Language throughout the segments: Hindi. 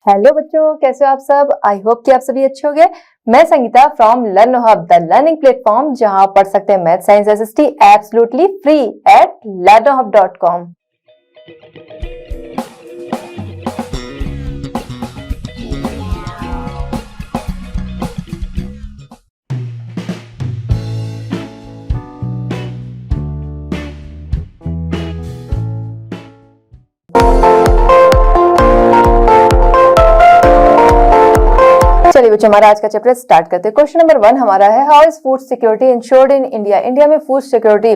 हेलो बच्चों, कैसे हो आप सब। आई होप कि आप सभी अच्छे होंगे। मैं Sangeeta from learn hub, the learning platform, जहां आप पढ़ सकते हैं math science SST absolutely free at learnerhub.com। चलिए बच्चों, हमारा आज का चैप्टर स्टार्ट करते हैं। क्वेश्चन नंबर 1 हमारा है, how is food security insured in India. India में फूड सिक्योरिटी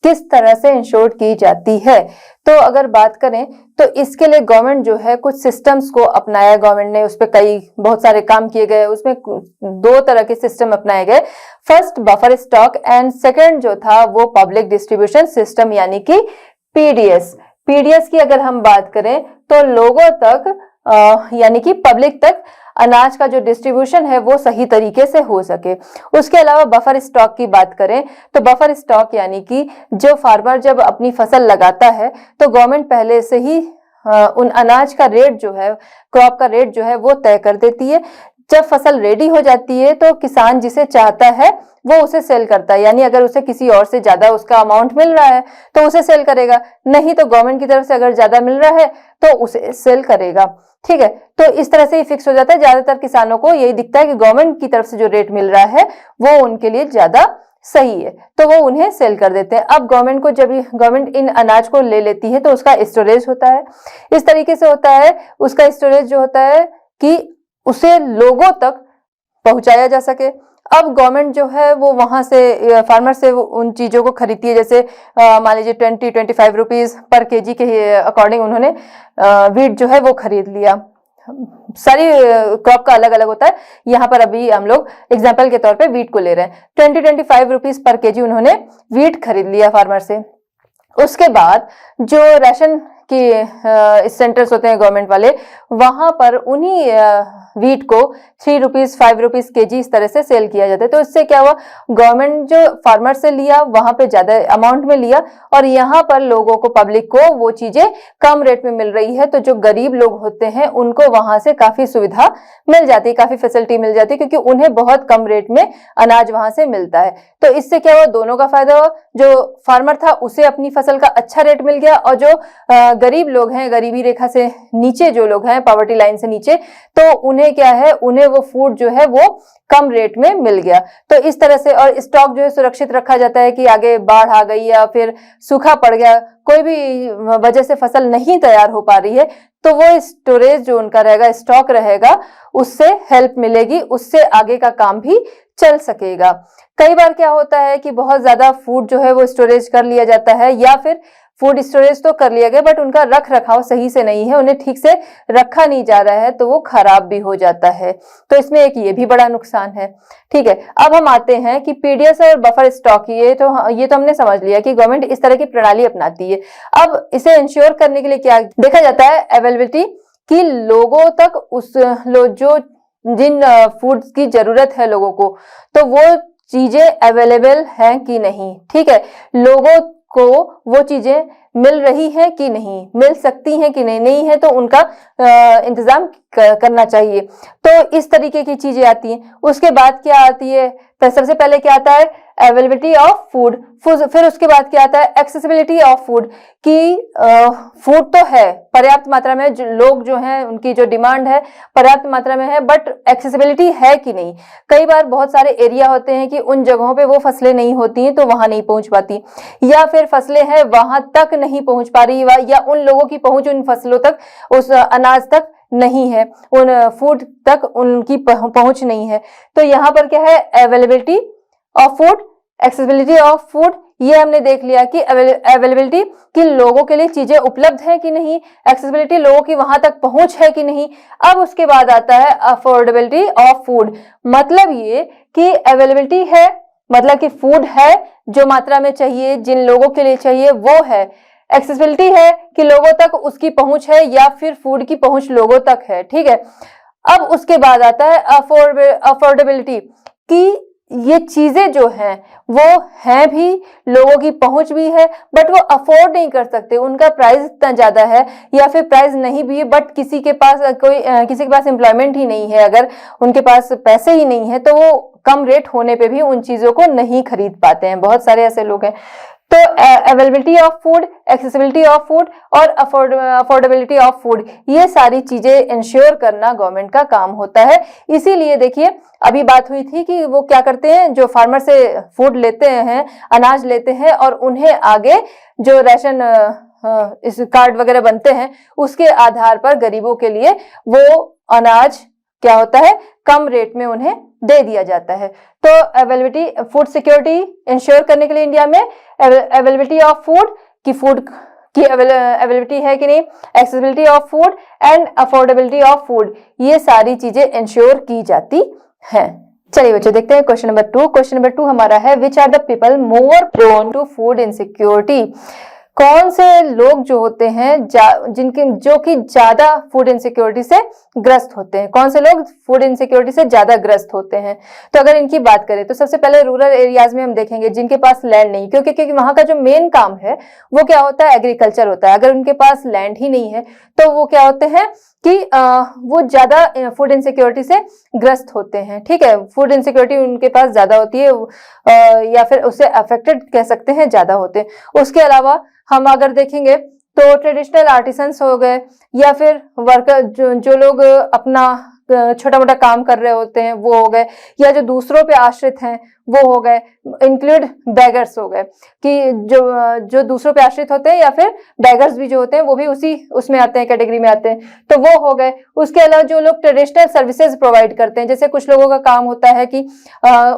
किस तरह से इंश्योर्ड की जाती है। तो अगर बात करें तो इसके लिए गवर्नमेंट जो है कुछ सिस्टम्स को अपनाया। गवर्नमेंट ने उस पर बहुत सारे काम किए गए। उसमें 2 तरह के सिस्टम अपनाए गए। First buffer stock and second जो था वो पब्लिक डिस्ट्रीब्यूशन सिस्टम, यानी कि पीडीएस। पीडीएस की अगर हम बात करें तो लोगों तक यानी कि पब्लिक तक अनाज का जो डिस्ट्रीब्यूशन है वो सही तरीके से हो सके। उसके अलावा बफर स्टॉक की बात करें तो बफर स्टॉक यानी कि जो फार्मर जब अपनी फसल लगाता है तो गवर्नमेंट पहले से ही उन अनाज का रेट जो है, क्रॉप का रेट जो है वो तय कर देती है। जब फसल रेडी हो जाती है तो किसान जिसे चाहता है वो उसे सेल करता है, यानी अगर उसे किसी और से ज्यादा उसका अमाउंट मिल रहा है तो उसे सेल करेगा, नहीं तो गवर्नमेंट की तरफ से अगर ज्यादा मिल रहा है तो उसे सेल करेगा। ठीक है, तो इस तरह से ही फिक्स हो जाता है। ज्यादातर किसानों को यही दिखता है कि गवर्नमेंट की तरफ से जो रेट मिल रहा है वो उनके लिए ज्यादा सही है, तो वो उन्हें सेल कर देते हैं। अब गवर्नमेंट को जब गवर्नमेंट इन अनाज को ले लेती है तो उसका स्टोरेज होता है। इस तरीके से होता है उसका स्टोरेज जो होता है कि उसे लोगों तक पहुंचाया जा सके। अब गवर्नमेंट जो है वो वहां से फार्मर से उन चीजों को खरीदती है। जैसे मान लीजिए 20-25 रुपीज पर केजी के अकॉर्डिंग उन्होंने वीट जो है वो खरीद लिया। सारी क्रॉप का अलग अलग होता है, यहाँ पर अभी हम लोग एग्जाम्पल के तौर पे वीट को ले रहे हैं। 20-25 रुपीज पर केजी उन्होंने वीट खरीद लिया फार्मर से। उसके बाद जो राशन की सेंटर्स होते हैं गवर्नमेंट वाले, वहां पर उन्हीं वीट को 3 रुपीज 5 रुपीज केजी इस तरह से सेल किया जाता है। तो इससे क्या हुआ, गवर्नमेंट जो फार्मर से लिया वहां पे ज्यादा अमाउंट में लिया और यहाँ पर लोगों को, पब्लिक को वो चीजें कम रेट में मिल रही है। तो जो गरीब लोग होते हैं उनको वहां से काफी सुविधा मिल जाती है, काफी फैसिलिटी मिल जाती है, क्योंकि उन्हें बहुत कम रेट में अनाज वहां से मिलता है। तो इससे क्या हुआ, दोनों का फायदा हुआ। जो फार्मर था उसे अपनी फसल का अच्छा रेट मिल गया, और जो गरीब लोग हैं, गरीबी रेखा से नीचे जो लोग हैं, पॉवर्टी लाइन से नीचे, तो उन्हें क्या है, उन्हें वो फूड जो है वो कम रेट में मिल गया। तो इस तरह से, और स्टॉक जो है सुरक्षित रखा जाता है कि आगे बाढ़ आ गई या फिर सूखा पड़ गया, कोई भी वजह से फसल नहीं तैयार हो पा रही है, तो वो स्टोरेज जो उनका रहेगा, स्टॉक रहेगा, उससे हेल्प मिलेगी, उससे आगे का काम भी चल सकेगा। कई बार क्या होता है कि बहुत ज्यादा फूड जो है वो स्टोरेज कर लिया जाता है, या फिर फूड स्टोरेज तो कर लिया गया बट उनका रख रखाव सही से नहीं है, उन्हें ठीक से रखा नहीं जा रहा है, तो वो खराब भी हो जाता है। तो इसमें एक ये भी बड़ा नुकसान है। ठीक है, अब हम आते हैं कि पीडीएस और बफर स्टॉक, ये तो हमने समझ लिया कि गवर्नमेंट इस तरह की प्रणाली अपनाती है। अब इसे इंश्योर करने के लिए क्या देखा जाता है, अवेलेबिलिटी, कि लोगों तक जो जिन फूड्स की जरूरत है लोगों को, तो वो चीजें अवेलेबल हैं कि नहीं। ठीक है, लोगों को वो चीजें मिल रही हैं कि नहीं, मिल सकती हैं कि नहीं है तो उनका इंतजाम करना चाहिए। तो इस तरीके की चीजें आती हैं। उसके बाद क्या आती है, तो सबसे पहले क्या आता है, अवेलेबिलिटी ऑफ फूड। फिर उसके बाद क्या आता है, एक्सेसिबिलिटी ऑफ फूड, कि फूड तो है पर्याप्त मात्रा में, लोग जो हैं उनकी जो डिमांड है पर्याप्त मात्रा में है, बट एक्सेसिबिलिटी है कि नहीं। कई बार बहुत सारे एरिया होते हैं कि उन जगहों पे वो फसलें नहीं होती हैं तो वहां नहीं पहुंच पाती, या फिर फसलें हैं वहां तक नहीं पहुंच पा रही, या उन लोगों की पहुंच उन फसलों तक, उस अनाज तक नहीं है, उन फूड तक उनकी पहुंच नहीं है। तो यहाँ पर क्या है, availability of food, accessibility of food, ये हमने देख लिया कि अवेलेबिलिटी कि लोगों के लिए चीजें उपलब्ध है कि नहीं, एक्सेसिबिलिटी लोगों की वहां तक पहुंच है कि नहीं। अब उसके बाद आता है अफोर्डेबिलिटी ऑफ फूड, मतलब ये कि अवेलेबिलिटी है, मतलब कि फूड है जो मात्रा में चाहिए, जिन लोगों के लिए चाहिए वो है। एक्सेसिबिलिटी है कि लोगों तक उसकी पहुंच है, या फिर फूड की पहुंच लोगों तक है। ठीक है, अब उसके बाद आता है अफोर्डेबिलिटी, कि ये चीजें जो हैं वो हैं भी, लोगों की पहुंच भी है, बट वो अफोर्ड नहीं कर सकते, उनका प्राइस इतना ज्यादा है, या फिर प्राइस नहीं भी है बट किसी के पास एम्प्लॉयमेंट ही नहीं है, अगर उनके पास पैसे ही नहीं है तो वो कम रेट होने पे भी उन चीजों को नहीं खरीद पाते हैं। बहुत सारे ऐसे लोग हैं। तो availability of food, accessibility of food और अफोर्डेबिलिटी ऑफ फूड, ये सारी चीजें इंश्योर करना गवर्नमेंट का काम होता है। इसीलिए देखिए अभी बात हुई थी कि वो क्या करते हैं, जो फार्मर से फूड लेते हैं, अनाज लेते हैं और उन्हें आगे जो राशन इस कार्ड वगैरह बनते हैं उसके आधार पर गरीबों के लिए वो अनाज क्या होता है, कम रेट में उन्हें दे दिया जाता है। तो अवेलेबिलिटी, फूड सिक्योरिटी इंश्योर करने के लिए इंडिया में अवेलेबिलिटी ऑफ फूड की अवेलेबिलिटी है कि नहीं, accessibility of food and affordability of food, ये सारी चीजें इंश्योर की जाती हैं। चलिए बच्चों देखते हैं क्वेश्चन नंबर 2। क्वेश्चन नंबर 2 हमारा है, which are the people more prone to food insecurity. कौन से लोग जो होते हैं जो कि ज्यादा फूड इनसिक्योरिटी से ग्रस्त होते हैं, कौन से लोग फूड इनसिक्योरिटी से ज्यादा ग्रस्त होते हैं। तो अगर इनकी बात करें तो सबसे पहले रूरल एरियाज में हम देखेंगे जिनके पास लैंड नहीं, क्योंकि वहां का जो मेन काम है वो क्या होता है, एग्रीकल्चर होता है। अगर उनके पास लैंड ही नहीं है तो वो क्या होते हैं कि वो ज्यादा फूड इनसिक्योरिटी से ग्रस्त होते हैं। ठीक है, फूड इनसिक्योरिटी उनके पास ज्यादा होती है, या फिर उससे अफेक्टेड कह सकते हैं, ज्यादा होते हैं। उसके अलावा हम अगर देखेंगे तो ट्रेडिशनल आर्टिसंस हो गए, या फिर वर्कर जो लोग अपना छोटा मोटा काम कर रहे होते हैं वो हो गए, या जो दूसरों पे आश्रित हैं वो हो गए, इंक्लूड बेगर्स हो गए, कि जो दूसरों पे आश्रित होते हैं, या फिर बेगर्स भी जो होते हैं वो भी उसमें आते हैं, कैटेगरी में आते हैं, तो वो हो गए। उसके अलावा जो लोग ट्रेडिशनल सर्विसेज प्रोवाइड करते हैं, जैसे कुछ लोगों का काम होता है कि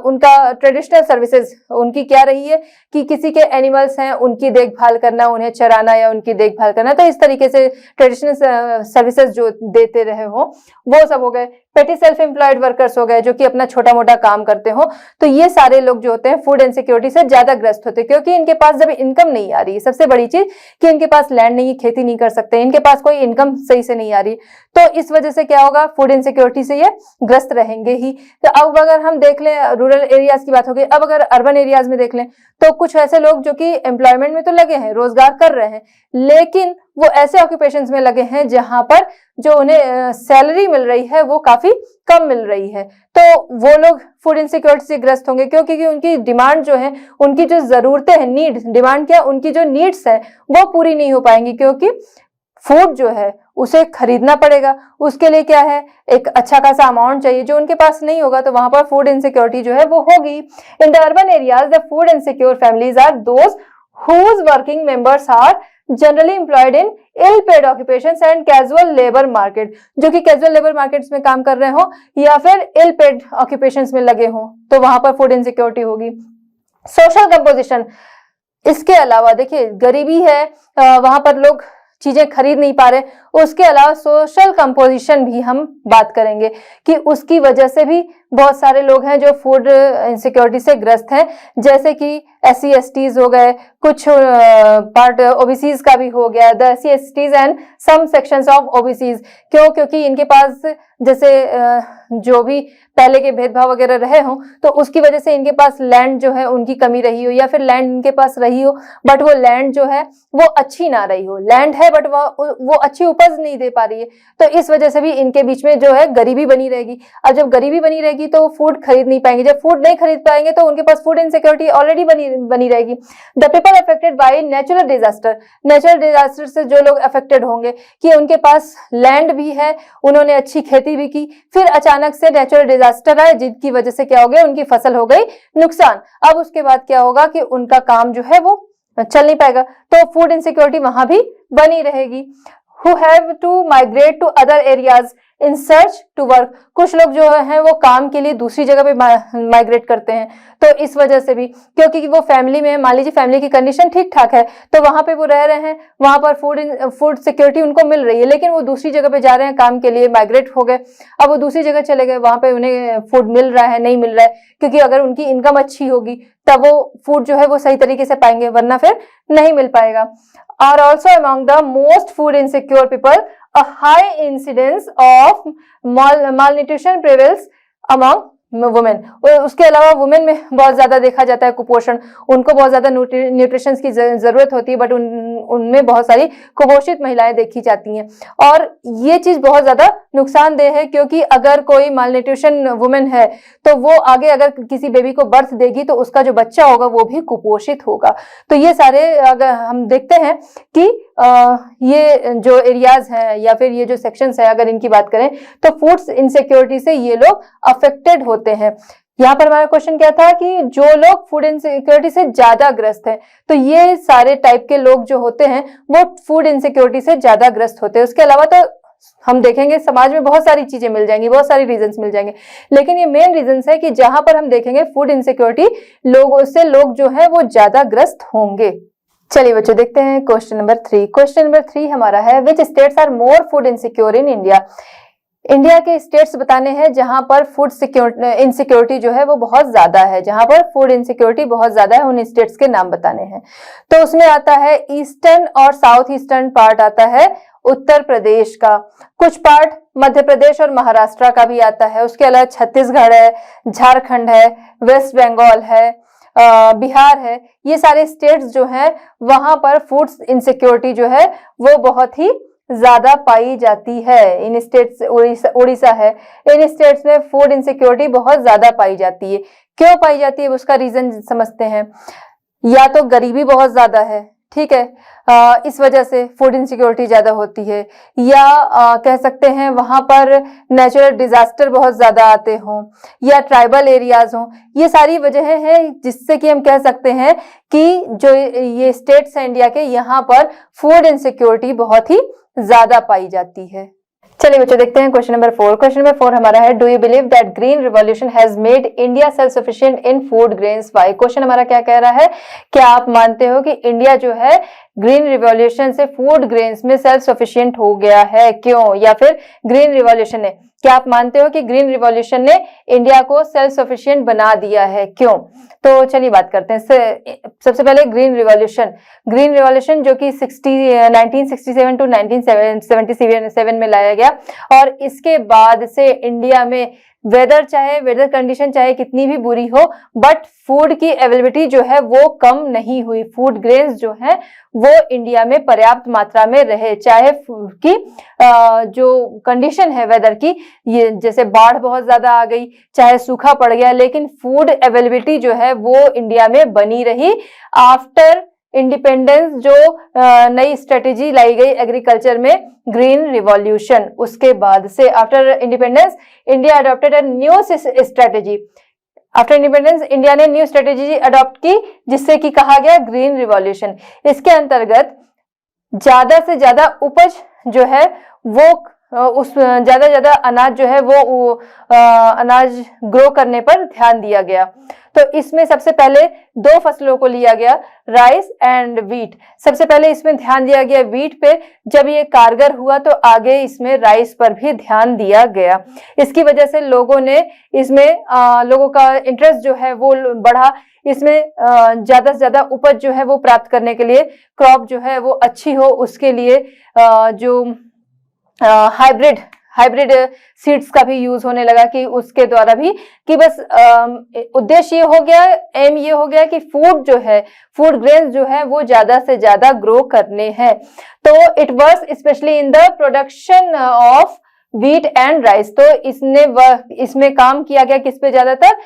उनका ट्रेडिशनल सर्विसेज उनकी क्या रही है कि किसी के एनिमल्स हैं उनकी देखभाल करना, उन्हें चराना या उनकी देखभाल करना, तो इस तरीके से ट्रेडिशनल सर्विसेज जो देते रहे हो वो सब हो गए। पेटी सेल्फ एम्प्लॉयड वर्कर्स हो गए जो कि अपना छोटा मोटा काम करते हो। तो ये सारे लोग जो होते हैं फूड इनसिक्योरिटी से ज्यादा ग्रस्त होते हैं, क्योंकि इनके पास जब इनकम नहीं आ रही है, सबसे बड़ी चीज कि इनके पास लैंड नहीं, खेती नहीं कर सकते, इनके पास कोई इनकम सही से नहीं आ रही, तो इस वजह से क्या होगा, फूड इनसिक्योरिटी से ये ग्रस्त रहेंगे ही। तो अब अगर हम देख लें, रूरल एरियाज की बात हो गई, अब अगर अर्बन एरियाज में देख लें तो कुछ ऐसे लोग जो कि एम्प्लॉयमेंट में तो लगे हैं, रोजगार कर रहे हैं, लेकिन वो ऐसे ऑक्यूपेशंस में लगे हैं जहां पर जो उन्हें सैलरी मिल रही है वो काफी कम मिल रही है, तो वो लोग फूड इनसिक्योरिटी से ग्रस्त होंगे, क्योंकि उनकी डिमांड जो है, उनकी जो जरूरतें हैं, नीड्स, डिमांड क्या, उनकी जो नीड्स है वो पूरी नहीं हो पाएंगी, क्योंकि फूड जो है उसे खरीदना पड़ेगा, उसके लिए क्या है, एक अच्छा खासा अमाउंट चाहिए जो उनके पास नहीं होगा, तो वहां पर फूड इनसिक्योरिटी जो है वो होगी। In the urban areas the food insecure families are those whose working members are generally employed in ill paid occupations and casual labor market, जो कि casual labor markets में काम कर रहे हो या फिर ill paid occupations में लगे हो, तो वहां पर फूड इनसिक्योरिटी होगी। सोशल कंपोजिशन, इसके अलावा देखिए गरीबी है, वहां पर लोग चीजें खरीद नहीं पा रहे, उसके अलावा सोशल कंपोजिशन भी हम बात करेंगे कि उसकी वजह से भी बहुत सारे लोग हैं जो फूड इनसिक्योरिटी से ग्रस्त हैं, जैसे कि SC STs हो गए, कुछ पार्ट OBCs का भी हो गया, the SC STs and some sections of OBCs। क्योंकि इनके पास जैसे जो भी पहले के भेदभाव वगैरह रहे हो, तो उसकी वजह से इनके पास लैंड जो है उनकी कमी रही हो, या फिर लैंड इनके पास रही हो बट वो लैंड जो है वो अच्छी ना रही हो, लैंड है बट वो अच्छी उपज नहीं दे पा रही है, तो इस वजह से भी इनके बीच में जो है गरीबी बनी रहेगी। अब जब गरीबी बनी रहेगी तो फूड खरीद नहीं पाएंगे, जब फूड नहीं खरीद पाएंगे तो उनके पास फूड इनसिक्योरिटी ऑलरेडी बनी रहेगी। The people affected by natural disaster से जो लोग अफेक्टेड होंगे कि उनके पास लैंड भी है, उन्होंने अच्छी खेती भी की, फिर अचानक से नेचुरल डिजास्टर आए जिनकी वजह से क्या हो गया, उनकी फसल हो गई नुकसान। अब उसके बाद क्या होगा कि उनका काम जो है वो चल नहीं पाएगा, तो फूड इनसिक्योरिटी वहां भी बनी रहेगी। Who have to migrate to other areas in search to work, कुछ लोग जो हैं वो काम के लिए दूसरी जगह पे माइग्रेट करते हैं, तो इस वजह से भी, क्योंकि वो फैमिली में, मान लीजिए फैमिली की कंडीशन ठीक ठाक है तो वहां पे वो रह रहे हैं, वहां पर फूड सिक्योरिटी उनको मिल रही है, लेकिन वो दूसरी जगह पे जा रहे हैं काम के लिए, माइग्रेट हो गए, अब वो दूसरी जगह चले गए, वहां पे उन्हें फूड मिल रहा है, नहीं मिल रहा है, क्योंकि अगर उनकी इनकम अच्छी होगी तब वो फूड जो है वो सही तरीके से पाएंगे, वरना फिर नहीं मिल पाएगा। Are also among the most food insecure people, a high incidence of malnutrition prevails among women, उसके अलावा वुमेन में बहुत ज्यादा देखा जाता है कुपोषण, उनको बहुत ज्यादा न्यूट्रिशन की जरूरत होती है, बट उनमें बहुत सारी कुपोषित महिलाएं देखी जाती हैं। और ये चीज बहुत ज्यादा नुकसानदेह है, क्योंकि अगर कोई मालन्यूट्रिशन वुमेन है तो वो आगे अगर किसी बेबी को बर्थ देगी तो उसका जो बच्चा होगा वो भी कुपोषित होगा। तो ये सारे अगर हम देखते हैं कि ये जो एरियाज हैं या फिर ये जो सेक्शंस है, अगर इनकी बात करें तो फूड्स इनसिक्योरिटी से ये लोग अफेक्टेड होते हैं। यहाँ पर हमारा क्वेश्चन क्या था कि जो लोग फूड इनसिक्योरिटी से ज्यादा ग्रस्त हैं, तो ये सारे टाइप के लोग जो होते हैं वो फूड इनसिक्योरिटी से ज्यादा ग्रस्त होते हैं। उसके अलावा तो हम देखेंगे समाज में बहुत सारी चीजें मिल जाएंगी, बहुत सारी रीजंस मिल जाएंगे, लेकिन ये मेन रीजंस है कि जहां पर हम देखेंगे फूड इनसिक्योरिटी, लोगों से लोग जो है वो ज्यादा ग्रस्त होंगे। चलिए बच्चों देखते हैं क्वेश्चन नंबर 3। क्वेश्चन नंबर 3 हमारा है, which states are more food insecure in India. India के स्टेट्स बताने हैं जहां पर फूड इनसिक्योरिटी जो है वो बहुत ज्यादा है, जहां पर फूड इनसिक्योरिटी बहुत ज्यादा है, उन स्टेट्स के नाम बताने हैं। तो उसमें आता है ईस्टर्न और साउथ ईस्टर्न पार्ट आता है उत्तर प्रदेश का, कुछ पार्ट मध्य प्रदेश और महाराष्ट्र का भी आता है, उसके अलावा छत्तीसगढ़ है, झारखंड है, वेस्ट बंगाल है, बिहार है। ये सारे स्टेट्स जो हैं वहां पर फूड इनसिक्योरिटी जो है वो बहुत ही ज्यादा पाई जाती है। इन स्टेट्स, उड़ीसा है, इन स्टेट्स में फूड इनसिक्योरिटी बहुत ज्यादा पाई जाती है। क्यों पाई जाती है उसका रीजन समझते हैं। या तो गरीबी बहुत ज्यादा है, ठीक है, इस वजह से फूड इनसिक्योरिटी ज्यादा होती है, या कह सकते हैं वहां पर नेचुरल डिजास्टर बहुत ज्यादा आते हों, या ट्राइबल एरियाज हों। ये सारी वजहें हैं जिससे कि हम कह सकते हैं कि जो ये स्टेट्स हैं इंडिया के, यहाँ पर फूड इनसिक्योरिटी बहुत ही ज्यादा पाई जाती है। चलिए बच्चों देखते हैं क्वेश्चन नंबर 4। क्वेश्चन नंबर 4 हमारा है, do you believe that green revolution has made India self sufficient in food grains, why. Question हमारा क्या कह रहा है, क्या आप मानते हो कि इंडिया जो है ग्रीन रिवॉल्यूशन से फूड ग्रेन्स में सेल्फ सफिशिएंट हो गया है, क्यों, या फिर ग्रीन रिवॉल्यूशन ने, क्या आप मानते हो कि ग्रीन रिवॉल्यूशन ने इंडिया को सेल्फ सफिशिएंट बना दिया है, क्यों। तो चलिए बात करते हैं। सबसे पहले ग्रीन रिवॉल्यूशन जो कि 1967 टू 1977 में लाया गया, और इसके बाद से इंडिया में वेदर कंडीशन चाहे कितनी भी बुरी हो, बट फूड की अवेलेबिलिटी जो है वो कम नहीं हुई। फूड ग्रेन्स जो है वो इंडिया में पर्याप्त मात्रा में रहे, चाहे कि जो कंडीशन है वेदर की, ये जैसे बाढ़ बहुत ज्यादा आ गई, चाहे सूखा पड़ गया, लेकिन फूड अवेलेबिलिटी जो है वो इंडिया में बनी रही। आफ्टर इंडिपेंडेंस जो नई स्ट्रेटेजी लाई गई एग्रीकल्चर में, ग्रीन रिवॉल्यूशन, उसके बाद से after independence India adopted a new strategy. After independence India ने न्यू स्ट्रेटेजी अडॉप्ट की, जिससे कि कहा गया ग्रीन रिवॉल्यूशन। इसके अंतर्गत ज्यादा से ज्यादा उपज जो है वो उस ज्यादा अनाज जो है वो अनाज ग्रो करने पर ध्यान दिया गया। तो इसमें सबसे पहले 2 फसलों को लिया गया, राइस एंड व्हीट। सबसे पहले इसमें ध्यान दिया गया व्हीट पे, जब ये कारगर हुआ तो आगे इसमें राइस पर भी ध्यान दिया गया। इसकी वजह से लोगों ने इसमें लोगों का इंटरेस्ट जो है वो बढ़ा, इसमें ज्यादा से ज्यादा उपज जो है वो प्राप्त करने के लिए, क्रॉप जो है वो अच्छी हो, उसके लिए जो हाइब्रिड सीड्स का भी यूज होने लगा, कि उसके द्वारा भी, कि बस उद्देश्य ये हो गया, एम ये हो गया कि फूड जो है, फूड ग्रेन्स जो है वो ज्यादा से ज्यादा ग्रो करने हैं। तो it was specially in the production of wheat and rice. तो इसमें काम किया गया किस पे, ज्यादातर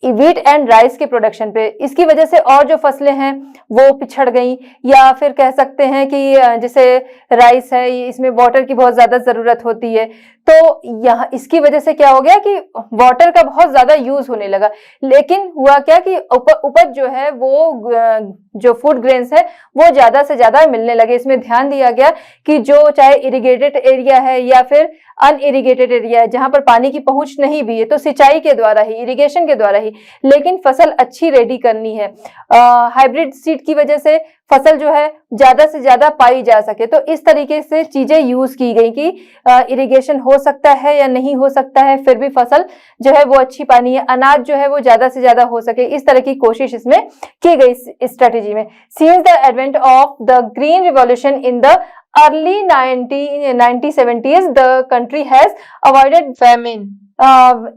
व्हीट एंड राइस के प्रोडक्शन पे। इसकी वजह से और जो फसलें हैं वो पिछड़ गई, या फिर कह सकते हैं कि जैसे राइस है, इसमें वाटर की बहुत ज्यादा जरूरत होती है, तो यहाँ इसकी वजह से क्या हो गया कि वाटर का बहुत ज्यादा यूज होने लगा। लेकिन हुआ क्या कि उपज जो है वो जो फूड ग्रेन्स है वो ज्यादा से ज्यादा मिलने लगे। इसमें ध्यान दिया गया कि जो चाहे इरिगेटेड एरिया है या फिर अनइरिगेटेड एरिया है, जहां पर पानी की पहुंच नहीं भी है, तो सिंचाई के द्वारा ही, इरिगेशन के द्वारा ही, लेकिन फसल अच्छी रेडी करनी है। हाइब्रिड सीड की वजह से फसल जो है ज्यादा से ज्यादा पाई जा सके। तो इस तरीके से चीजें यूज की गई कि इरिगेशन हो सकता है या नहीं हो सकता है, फिर भी फसल जो है वो अच्छी पानी है, अनाज जो है वो ज्यादा से ज्यादा हो सके, इस तरह की कोशिश इसमें की गई स्ट्रेटेजी में। Since the advent of the green revolution in the early 1970s, the country has avoided famine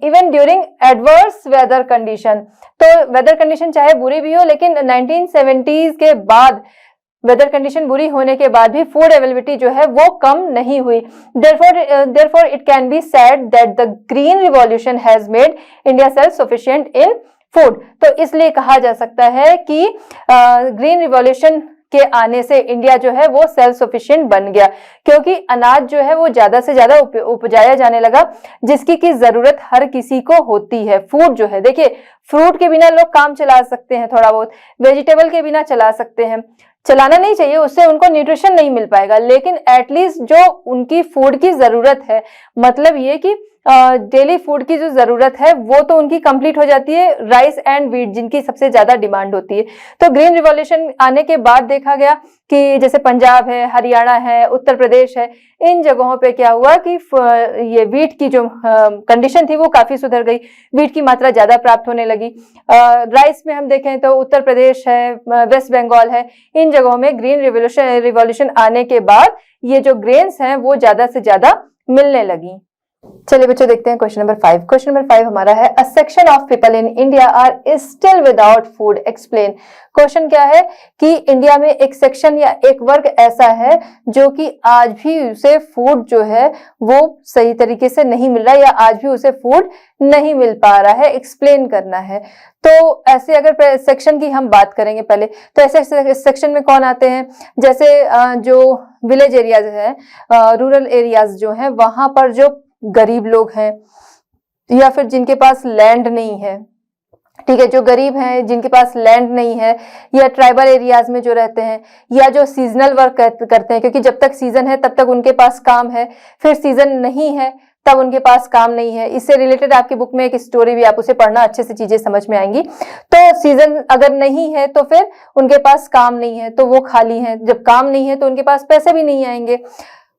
even during adverse weather condition. तो वेदर कंडीशन चाहे बुरी भी हो, लेकिन 1970s के बाद वेदर कंडीशन बुरी होने के बाद भी फूड अवेलेबिलिटी जो है वो कम नहीं हुई. therefore it can be said that the green revolution has made India self sufficient in food. तो इसलिए कहा जा सकता है कि ग्रीन रिवॉल्यूशन के आने से इंडिया जो है वो सेल्फ सफिशिएंट बन गया, क्योंकि अनाज जो है वो ज्यादा से ज्यादा उपजाया जाने लगा, जिसकी की जरूरत हर किसी को होती है. फूड जो है, देखिए फ्रूट के बिना लोग काम चला सकते हैं थोड़ा बहुत, वेजिटेबल के बिना चला सकते हैं, चलाना नहीं चाहिए, उससे उनको न्यूट्रिशन नहीं मिल पाएगा, लेकिन एटलीस्ट जो उनकी फूड की जरूरत है, मतलब ये कि डेली फूड की जो जरूरत है वो तो उनकी कंप्लीट हो जाती है, राइस एंड व्हीट जिनकी सबसे ज्यादा डिमांड होती है. तो ग्रीन रिवॉल्यूशन आने के बाद देखा गया कि जैसे पंजाब है, हरियाणा है, उत्तर प्रदेश है, इन जगहों पे क्या हुआ कि ये व्हीट की जो कंडीशन थी वो काफी सुधर गई, व्हीट की मात्रा ज्यादा प्राप्त होने लगी. राइस में हम देखें तो उत्तर प्रदेश है, वेस्ट बंगाल है, इन जगहों में ग्रीन रिवॉल्यूशन आने के बाद ये जो ग्रेन्स हैं वो ज्यादा से ज्यादा मिलने लगी. चलिए बच्चों देखते हैं क्वेश्चन नंबर 5. क्वेश्चन नंबर 5 हमारा है, a section of people in India are still without food, explain. Question क्या है कि इंडिया में एक सेक्शन या एक वर्ग ऐसा है जो कि आज भी उसे फूड जो है वो सही तरीके से नहीं मिल रहा, या आज भी उसे फूड नहीं मिल पा रहा है, एक्सप्लेन करना है. तो ऐसे अगर सेक्शन की हम बात करेंगे पहले, तो ऐसे सेक्शन में कौन आते हैं, जैसे जो विलेज एरियाज है, रूरल एरियाज जो है, वहां पर जो गरीब लोग हैं या फिर जिनके पास लैंड नहीं है, ठीक है, जो गरीब हैं जिनके पास लैंड नहीं है, या ट्राइबल एरियाज में जो रहते हैं, या जो सीजनल वर्क करते हैं, क्योंकि जब तक सीजन है तब तक उनके पास काम है, फिर सीजन नहीं है तब उनके पास काम नहीं है. इससे रिलेटेड आपकी बुक में एक स्टोरी भी, आप उसे पढ़ना, अच्छे से चीजें समझ में आएंगी. तो सीजन अगर नहीं है तो फिर उनके पास काम नहीं है, तो वो खाली है. जब काम नहीं है तो उनके पास पैसे भी नहीं आएंगे,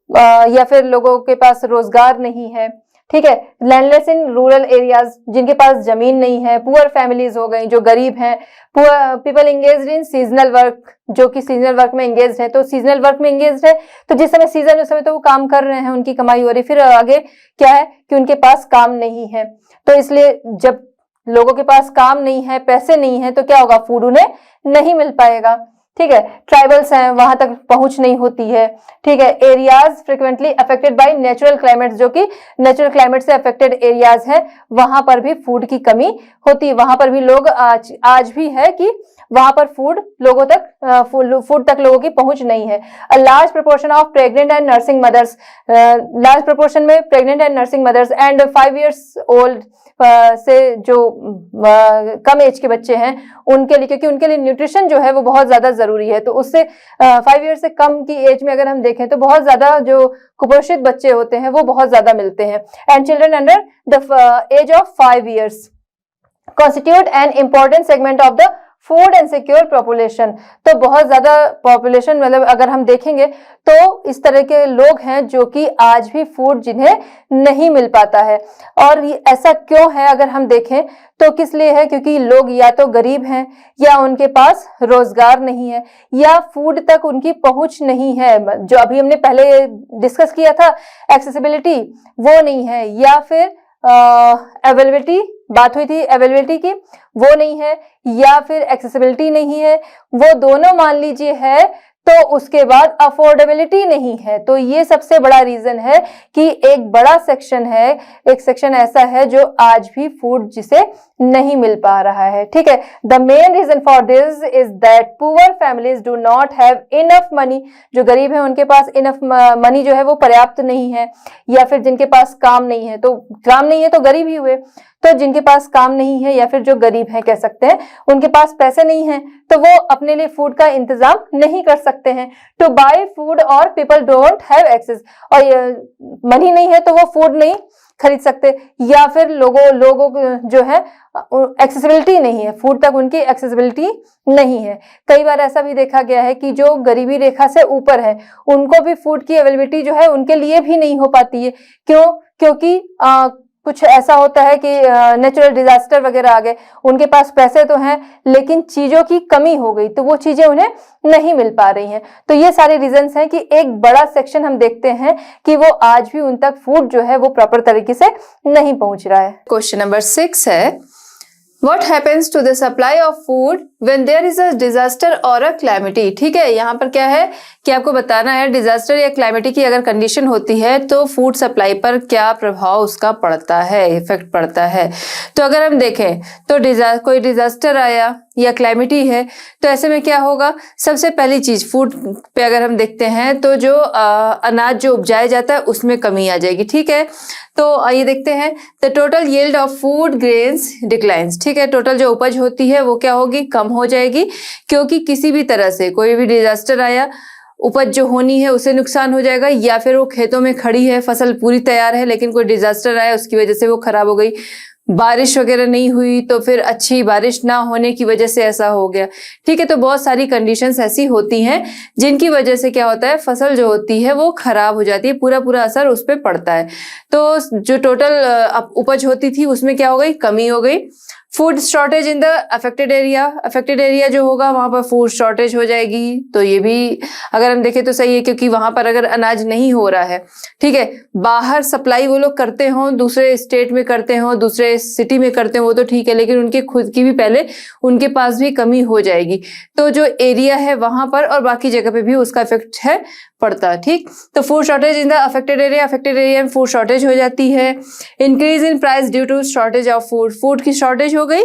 या फिर लोगों के पास रोजगार नहीं है, ठीक है. लैंडलेस इन रूरल एरियाज, जिनके पास जमीन नहीं है, पुअर फैमिलीज हो गई, जो गरीब हैं, people engaged in seasonal work, जो कि सीजनल वर्क में एंगेज्ड है. तो सीजनल वर्क में एंगेज्ड है तो जिस समय सीजन, उस समय तो वो काम कर रहे हैं, उनकी कमाई हो रही, फिर आगे क्या है कि उनके पास काम नहीं है. तो इसलिए जब लोगों के पास काम नहीं है, पैसे नहीं है, तो क्या होगा, फूड उन्हें नहीं मिल पाएगा, ठीक है. ट्राइबल्स हैं, वहां तक पहुंच नहीं होती है, ठीक है. Areas frequently affected by natural climate, जो कि नेचुरल क्लाइमेट से अफेक्टेड एरियाज हैं, वहां पर भी फूड की कमी होती है. वहां पर भी लोग आज भी है कि वहां पर फूड तक लोगों की पहुंच नहीं है. A large proportion of pregnant and nursing mothers, large proportion में pregnant and nursing mothers and 5 years old से जो कम एज के बच्चे हैं उनके लिए, क्योंकि उनके लिए न्यूट्रिशन जो है वो बहुत ज्यादा जरूरी है, तो उससे 5 years से कम की एज में अगर हम देखें तो बहुत ज्यादा जो कुपोषित बच्चे होते हैं वो बहुत ज्यादा मिलते हैं. And children under the age of 5 years constitute an important segment of the food insecure population. तो बहुत ज्यादा पॉपुलेशन, मतलब अगर हम देखेंगे तो इस तरह के लोग हैं जो कि आज भी फूड जिन्हें नहीं मिल पाता है. और ऐसा क्यों है अगर हम देखें तो किस लिए है, क्योंकि लोग या तो गरीब हैं, या उनके पास रोजगार नहीं है, या फूड तक उनकी पहुंच नहीं है, जो अभी हमने पहले डिस्कस किया था एक्सेसिबिलिटी, वो नहीं है, या फिर अवेलेबिलिटी, बात हुई थी अवेलेबिलिटी की, वो नहीं है, या फिर एक्सेसिबिलिटी नहीं है, वो दोनों मान लीजिए है, तो उसके बाद अफोर्डेबिलिटी नहीं है. तो ये सबसे बड़ा रीजन है कि एक बड़ा सेक्शन है, एक सेक्शन ऐसा है जो आज भी फूड जिसे नहीं मिल पा रहा है, ठीक है. The main reason for this is that poor families do not have enough money, जो गरीब है उनके पास इनफ मनी जो है वो पर्याप्त नहीं है, या फिर जिनके पास काम नहीं है, तो काम नहीं है तो गरीब ही हुए, तो जिनके पास काम नहीं है या फिर जो गरीब हैं कह सकते हैं, उनके पास पैसे नहीं हैं, तो वो अपने लिए फूड का इंतजाम नहीं कर सकते हैं. टू बाय फूड और पीपल डोंट हैव एक्सेस, और मनी नहीं है तो वो फूड नहीं खरीद सकते, या फिर लोगों जो है एक्सेसिबिलिटी नहीं है, फूड तक उनकी एक्सेसिबिलिटी नहीं है. कई बार ऐसा भी देखा गया है कि जो गरीबी रेखा से ऊपर है उनको भी फूड की अवेलेबिलिटी जो है उनके लिए भी नहीं हो पाती है. क्यों? क्योंकि कुछ ऐसा होता है कि नेचुरल डिजास्टर वगैरह आ गए, उनके पास पैसे तो हैं लेकिन चीजों की कमी हो गई, तो वो चीजें उन्हें नहीं मिल पा रही हैं। तो ये सारे रीजंस हैं कि एक बड़ा सेक्शन हम देखते हैं कि वो आज भी उन तक फूड जो है वो प्रॉपर तरीके से नहीं पहुंच रहा है। क्वेश्चन नंबर 6 है, What happens to the supply of food when there is a disaster or a calamity? ठीक है, यहाँ पर क्या है कि आपको बताना है डिजास्टर या क्लैमिटी की अगर कंडीशन होती है तो फूड सप्लाई पर क्या प्रभाव उसका पड़ता है, इफेक्ट पड़ता है। तो अगर हम देखें तो कोई डिजास्टर आया या क्लैमिटी है तो ऐसे में क्या होगा, सबसे पहली चीज फूड पे अगर हम देखते हैं तो जो अनाज जो उपजाया जाता है उसमें कमी आ जाएगी। ठीक है, तो आइए देखते हैं, the total yield of food grains declines. ठीक है, टोटल जो उपज होती है वो क्या होगी, कम हो जाएगी, क्योंकि किसी भी तरह से कोई भी डिजास्टर आया, उपज जो होनी है उसे नुकसान हो जाएगा, या फिर वो खेतों में खड़ी है, फसल पूरी तैयार है लेकिन कोई डिजास्टर आया उसकी वजह से वो खराब हो गई, बारिश वगैरह नहीं हुई तो फिर अच्छी बारिश ना होने की वजह से ऐसा हो गया। ठीक है, तो बहुत सारी कंडीशंस ऐसी होती हैं जिनकी वजह से क्या होता है, फसल जो होती है वो खराब हो जाती है, पूरा असर उस पर पड़ता है। तो जो टोटल उपज होती थी उसमें क्या हो गई, कमी हो गई। Food shortage in the affected area जो होगा वहां पर फूड शॉर्टेज हो जाएगी। तो ये भी अगर हम देखें तो सही है, क्योंकि वहां पर अगर अनाज नहीं हो रहा है, ठीक है, बाहर सप्लाई वो लोग करते हो, दूसरे स्टेट में करते हो, दूसरे सिटी में करते हो, वो तो ठीक है, लेकिन उनके खुद की भी पहले उनके पास भी कमी हो जाएगी। तो जो एरिया है वहां पर और बाकी जगह पे भी उसका इफेक्ट है पड़ता है। ठीक, तो food shortage in the affected area में फूड शॉर्टेज हो जाती है। Increase in price due to shortage of food की शॉर्टेज हो गई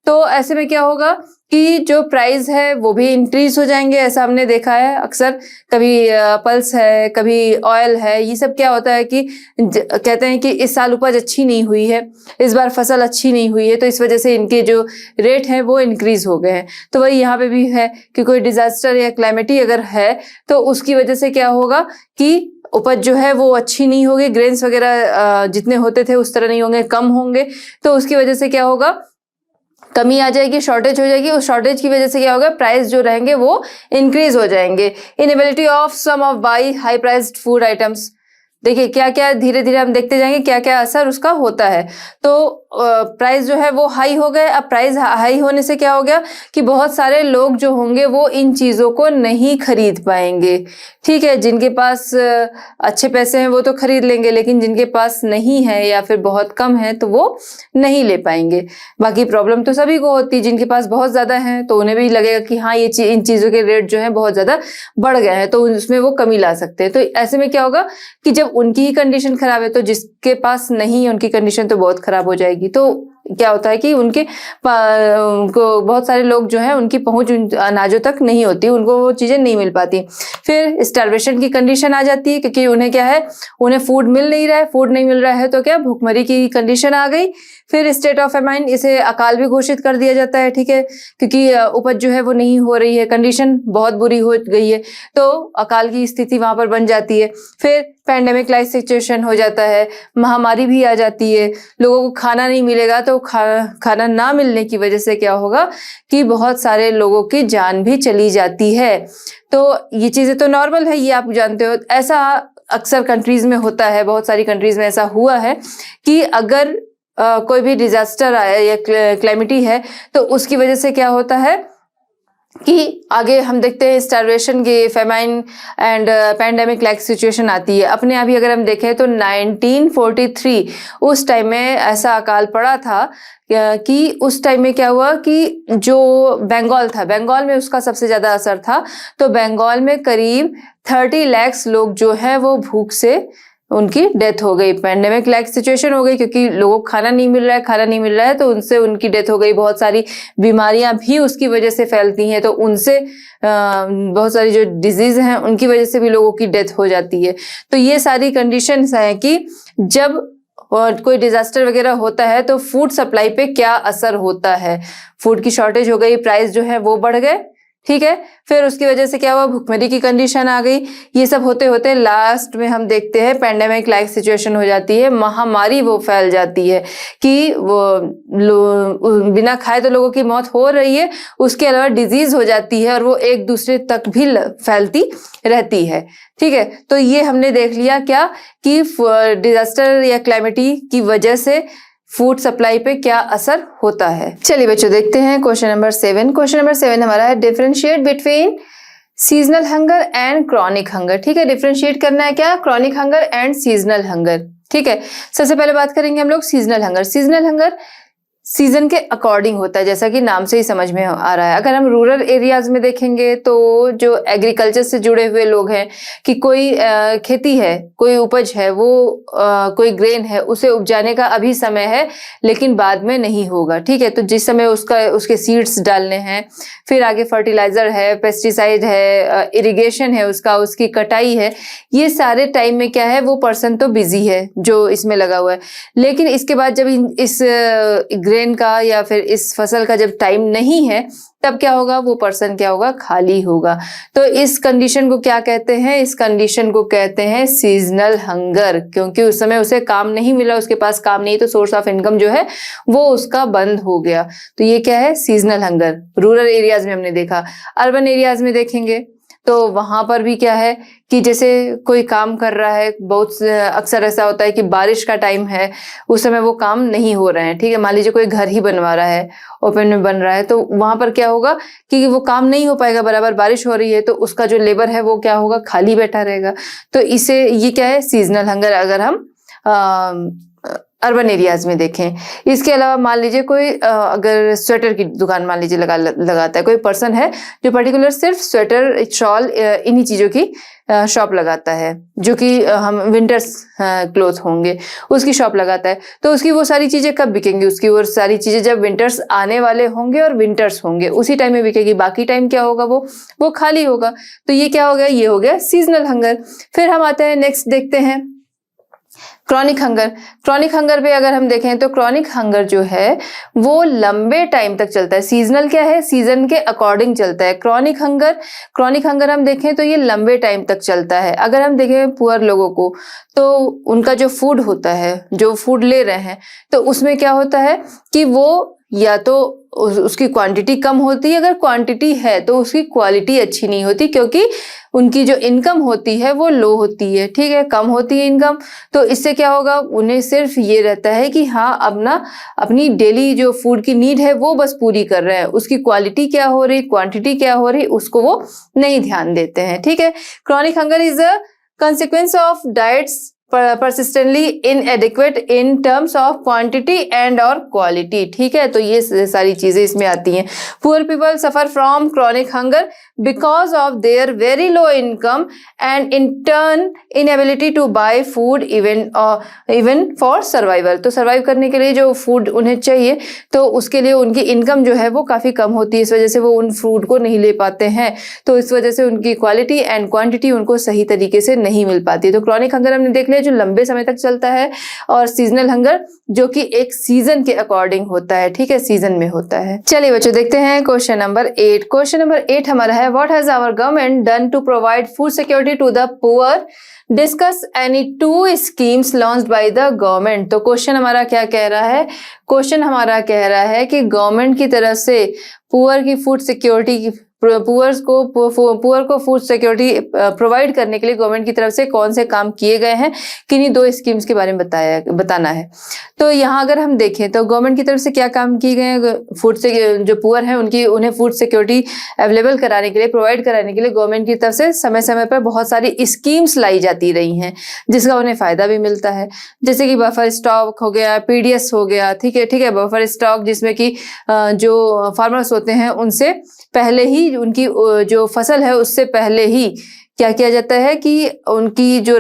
तो ऐसे में क्या होगा कि जो प्राइस है वो भी इंक्रीज हो जाएंगे। ऐसा हमने देखा है अक्सर, कभी पल्स है, कभी ऑयल है, ये सब क्या होता है कि कहते हैं कि इस साल उपज अच्छी नहीं हुई है, इस बार फसल अच्छी नहीं हुई है, तो इस वजह से इनके जो रेट है वो इंक्रीज हो गए हैं। तो वही यहाँ पे भी है कि कोई डिजास्टर या क्लैमिटी अगर है तो उसकी वजह से क्या होगा कि उपज जो है वो अच्छी नहीं होगी, ग्रेन्स वगैरह जितने होते थे उस तरह नहीं होंगे, कम होंगे, तो उसकी वजह से क्या होगा, कमी आ जाएगी, शॉर्टेज हो जाएगी। उस शॉर्टेज की वजह से क्या होगा, प्राइस जो रहेंगे वो इंक्रीज हो जाएंगे। Inability of some of buy high priced food items, देखिए क्या क्या धीरे धीरे हम देखते जाएंगे क्या क्या असर उसका होता है। तो प्राइस जो है वो हाई हो गए। अब प्राइस हाई होने से क्या हो गया कि बहुत सारे लोग जो होंगे वो इन चीजों को नहीं खरीद पाएंगे। ठीक है, जिनके पास अच्छे पैसे हैं वो तो खरीद लेंगे, लेकिन जिनके पास नहीं है या फिर बहुत कम है तो वो नहीं ले पाएंगे। बाकी प्रॉब्लम तो सभी को होती है, जिनके पास बहुत ज्यादा है तो उन्हें भी लगेगा कि हाँ ये इन चीजों के रेट जो है बहुत ज्यादा बढ़ गए हैं, तो उसमें वो कमी ला सकते हैं। तो ऐसे में क्या होगा कि जब उनकी ही कंडीशन खराब है तो जिसके पास नहीं है उनकी कंडीशन तो बहुत खराब हो जाएगी। तो क्या होता है कि उनको बहुत सारे लोग जो है उनकी पहुंच उन अनाजों तक नहीं होती, उनको वो चीजें नहीं मिल पाती। फिर स्टार्वेशन की कंडीशन आ जाती है, क्योंकि उन्हें क्या है, उन्हें फूड मिल नहीं रहा है, फूड नहीं मिल रहा है तो क्या भूखमरी की कंडीशन आ गई। फिर स्टेट ऑफ फेमाइन, इसे अकाल भी घोषित कर दिया जाता है। ठीक है, क्योंकि उपज जो है वो नहीं हो रही है, कंडीशन बहुत बुरी हो गई है, तो अकाल की स्थिति वहां पर बन जाती है। फिर पैंडेमिक लाइक सिचुएशन हो जाता है, महामारी भी आ जाती है, लोगों को खाना नहीं मिलेगा, तो खाना ना मिलने की वजह से क्या होगा कि बहुत सारे लोगों की जान भी चली जाती है। तो ये चीजें तो नॉर्मल है, ये आप जानते हो। ऐसा अक्सर कंट्रीज में होता है, बहुत सारी कंट्रीज में ऐसा हुआ है कि अगर कोई भी डिजास्टर आया या क्लैमिटी है तो उसकी वजह से क्या होता है कि आगे हम देखते हैं स्टार्वेशन की, famine and pandemic like situation आती है। अपने अभी अगर हम देखें तो 1943 उस टाइम में ऐसा अकाल पड़ा था कि उस टाइम में क्या हुआ कि जो बंगाल था, बंगाल में उसका सबसे ज्यादा असर था। तो बंगाल में करीब 30 लाख लोग जो है वो भूख से उनकी डेथ हो गई। पैंडेमिक लाइक सिचुएशन हो गई क्योंकि लोगों को खाना नहीं मिल रहा है, तो उनसे उनकी डेथ हो गई। बहुत सारी बीमारियां भी उसकी वजह से फैलती हैं, तो उनसे बहुत सारी जो डिजीज हैं उनकी वजह से भी लोगों की डेथ हो जाती है। तो ये सारी कंडीशंस हैं कि जब कोई डिजास्टर वगैरह होता है तो फूड सप्लाई पे क्या असर होता है। फूड की शॉर्टेज हो गई, प्राइस जो है वो बढ़ गए, ठीक है। फिर उसकी वजह से क्या हुआ, भुखमरी की कंडीशन आ गई। ये सब होते होते लास्ट में हम देखते हैं पेंडेमिक लाइक सिचुएशन हो जाती है, महामारी वो फैल जाती है कि वो बिना खाए तो लोगों की मौत हो रही है, उसके अलावा डिजीज हो जाती है और वो एक दूसरे तक भी फैलती रहती है। ठीक है, तो ये हमने देख लिया क्या कि डिजास्टर या क्लाइमेटी की वजह से फूड सप्लाई पे क्या असर होता है। चलिए बच्चों देखते हैं क्वेश्चन नंबर 7। क्वेश्चन नंबर 7 हमारा है differentiate between seasonal hunger and chronic hunger. ठीक है, डिफरेंशिएट करना है क्या, chronic hunger and seasonal hunger. ठीक है, सबसे पहले बात करेंगे हम लोग seasonal hunger. Seasonal hunger season के अकॉर्डिंग होता है, जैसा कि नाम से ही समझ में आ रहा है। अगर हम रूरल एरियाज में देखेंगे तो जो एग्रीकल्चर से जुड़े हुए लोग हैं कि कोई खेती है, कोई उपज है, वो कोई ग्रेन है, उसे उपजाने का अभी समय है लेकिन बाद में नहीं होगा। ठीक है, तो जिस समय उसके सीड्स डालने हैं, फिर आगे फर्टिलाइजर है, पेस्टिसाइड है, इरिगेशन है, उसकी कटाई है, ये सारे टाइम में क्या है, वो पर्सन तो बिजी है जो इसमें लगा हुआ है। लेकिन इसके बाद जब इस ग्रेन का या फिर इस फसल का जब टाइम नहीं है, तब क्या होगा, वो पर्सन क्या होगा, खाली होगा। तो इस कंडीशन को क्या कहते हैं, इस कंडीशन को कहते हैं सीजनल हंगर, क्योंकि उस समय उसे काम नहीं मिला, उसके पास काम नहीं, तो सोर्स ऑफ इनकम जो है वो उसका बंद हो गया। तो ये क्या है, सीजनल हंगर। रूरल एरियाज में हमने देखा। अर्बन एरियाज में देखेंगे तो वहां पर भी क्या है कि जैसे कोई काम कर रहा है, बहुत अक्सर ऐसा होता है कि बारिश का टाइम है, उस समय वो काम नहीं हो रहे हैं। ठीक है, मान लीजिए कोई घर ही बनवा रहा है, ओपन में बन रहा है, तो वहां पर क्या होगा कि वो काम नहीं हो पाएगा, बराबर बारिश हो रही है, तो उसका जो लेबर है वो क्या होगा, खाली बैठा रहेगा। तो इसे ये क्या है, सीजनल हंगर, अगर हम अर्बन एरियाज में देखें। इसके अलावा मान लीजिए कोई अगर स्वेटर की दुकान मान लीजिए लगाता है, कोई पर्सन है जो पर्टिकुलर सिर्फ स्वेटर, शॉल, इन्हीं चीजों की शॉप लगाता है, जो कि हम विंटर्स क्लोथ होंगे, उसकी शॉप लगाता है। तो उसकी वो सारी चीजें कब बिकेंगी, उसकी वो सारी चीजें जब विंटर्स आने वाले होंगे और विंटर्स होंगे, उसी टाइम में बिकेगी। बाकी टाइम क्या होगा, वो खाली होगा। तो ये क्या हो गया, ये हो गया सीजनल हंगर। फिर हम आते हैं नेक्स्ट, देखते हैं क्रॉनिक हंगर। क्रॉनिक हंगर पे अगर हम देखें तो क्रॉनिक हंगर जो है वो लंबे टाइम तक चलता है। सीजनल क्या है, सीजन के अकॉर्डिंग चलता है। क्रॉनिक हंगर हम देखें तो ये लंबे टाइम तक चलता है। अगर हम देखें पुअर लोगों को, तो उनका जो फूड होता है, जो फूड ले रहे हैं, तो उसमें क्या होता है कि वो या तो उसकी क्वांटिटी कम होती है, अगर क्वांटिटी है तो उसकी क्वालिटी अच्छी नहीं होती, क्योंकि उनकी जो इनकम होती है वो लो होती है। ठीक है, कम होती है इनकम। तो इससे क्या होगा, उन्हें सिर्फ ये रहता है कि हाँ अपनी डेली जो फूड की नीड है वो बस पूरी कर रहे हैं, उसकी क्वालिटी क्या हो रही, क्वांटिटी क्या हो रही, उसको वो नहीं ध्यान देते हैं। ठीक है, chronic hunger is a consequence of diets persistently inadequate in terms of quantity and or quality। ठीक है, तो ये सारी चीजें इसमें आती हैं। Poor people suffer from chronic hunger because of their very low income and in turn inability to buy food even for survival। तो सर्वाइव करने के लिए जो फूड उन्हें चाहिए, तो उसके लिए उनकी इनकम जो है वो काफी कम होती है, इस वजह से वो उन फूड को नहीं ले पाते हैं। तो इस वजह से उनकी क्वालिटी एंड क्वांटिटी उनको सही तरीके से नहीं मिल पाती। तो क्रॉनिक हंगर हमने देख लिया जो लंबे समय तक चलता है, और सीजनल हंगर जो कि एक सीजन के अकॉर्डिंग होता है। ठीक है, सीजन में होता है। चलिए बच्चों देखते हैं क्वेश्चन नंबर 8। क्वेश्चन नंबर 8 हमारा है what has our government done to provide food security to the poor, discuss any 2 schemes launched by the government. तो क्वेश्चन हमारा क्या कह रहा है, क्वेश्चन हमारा कह रहा है कि गवर्नमेंट की तरफ से पुअर की फूड सिक्योरिटी, पुअर को फूड सिक्योरिटी प्रोवाइड करने के लिए गवर्नमेंट की तरफ से कौन से काम किए गए हैं, किन्हीं 2 स्कीम्स के बारे में बताना है। तो यहाँ अगर हम देखें तो गवर्नमेंट की तरफ से क्या काम किए गए हैं, फूड से जो पुअर हैं उन्हें फूड सिक्योरिटी अवेलेबल कराने के लिए, प्रोवाइड कराने के लिए गवर्नमेंट की तरफ से समय समय पर बहुत सारी स्कीम्स लाई जाती रही हैं, जिसका उन्हें फायदा भी मिलता है। जैसे कि बफर स्टॉक हो गया, पीडीएस हो गया। ठीक है, बफर स्टॉक जिसमें कि जो फार्मर्स होते हैं उनसे पहले ही उनकी जो फसल है उससे पहले ही क्या किया जाता है कि उनकी जो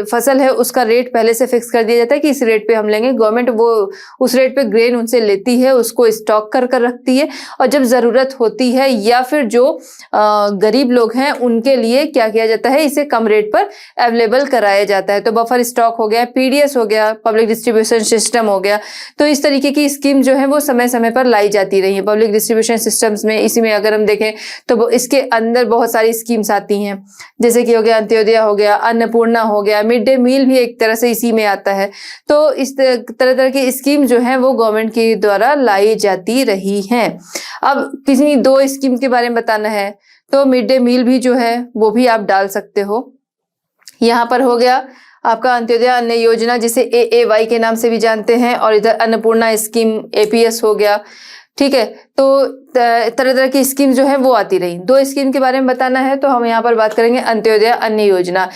फसल है उसका रेट पहले से फिक्स कर दिया जाता है कि इस रेट पे हम लेंगे। गवर्नमेंट वो उस रेट पे ग्रेन उनसे लेती है, उसको स्टॉक कर रखती है, और जब जरूरत होती है या फिर जो गरीब लोग हैं उनके लिए क्या किया जाता है, इसे कम रेट पर अवेलेबल कराया जाता है। तो बफर स्टॉक हो गया, पीडीएस हो गया, पब्लिक डिस्ट्रीब्यूशन सिस्टम हो गया। तो इस तरीके की स्कीम जो है वो समय समय पर लाई जाती रही है पब्लिक डिस्ट्रीब्यूशन सिस्टम्स में। इसी में अगर हम देखें तो इसके अंदर बहुत सारी स्कीम्स आती हैं, जैसे कि हो गया अंत्योदय हो गया, अन्नपूर्णा हो गया, मिड डे मील भी एक तरह से इसी में आता है। तो इस तरह तरह की स्कीम जो है वो गवर्नमेंट के द्वारा लाई जाती रही हैं। अब किसी 2 स्कीम के बारे में बताना है तो मिड डे मील भी जो है वो भी आप डाल सकते हो। यहाँ पर हो गया आपका अंत्योदय अन्न योजना, जिसे AAY के नाम से भी जानते हैं, और इधर अन्नपूर्णा स्कीम APS हो गया। ठीक है, तो तरह तरह की स्कीम जो है वो आती रही। 2 स्कीम के बारे में बताना है तो हम यहाँ पर बात करेंगे अंत्योदय अन्न योजना,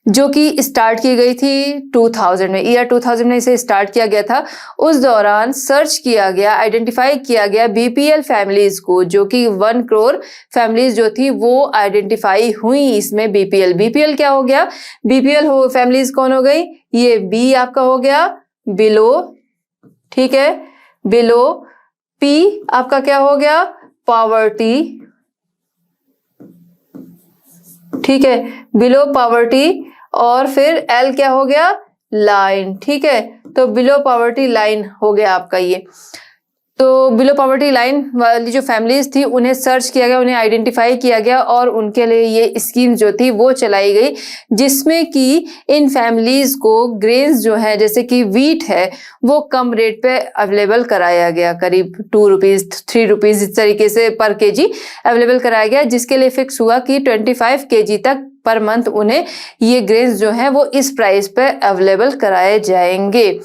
जो कि स्टार्ट की गई थी 2000 में, ईयर 2000 में इसे स्टार्ट किया गया था। उस दौरान सर्च किया गया, आइडेंटिफाई किया गया BPL फैमिलीज को, जो कि 1 करोड़ फैमिलीज जो थी वो आइडेंटिफाई हुई इसमें। BPL क्या हो गया, BPL हो फैमिलीज कौन हो गई, ये B आपका हो गया बिलो, ठीक है, बिलो। P आपका क्या हो गया, पॉवर्टी, ठीक है, बिलो पॉवर्टी। और फिर L क्या हो गया, लाइन, ठीक है। तो बिलो पॉवर्टी लाइन हो गया आपका ये। तो बिलो पॉवर्टी लाइन वाली जो फैमिलीज थी उन्हें सर्च किया गया, उन्हें आइडेंटिफाई किया गया और उनके लिए ये स्कीम जो थी वो चलाई गई, जिसमें कि इन फैमिलीज को ग्रेन्स जो है जैसे कि वीट है वो कम रेट पे अवेलेबल कराया गया, करीब 2 रुपीज 3 रुपीज इस तरीके से पर केजी अवेलेबल कराया गया, जिसके लिए फिक्स हुआ कि 25 केजी तक पर मंथ उन्हें ये ग्रेन्स जो है वो इस प्राइस पे अवेलेबल कराए जाएंगे।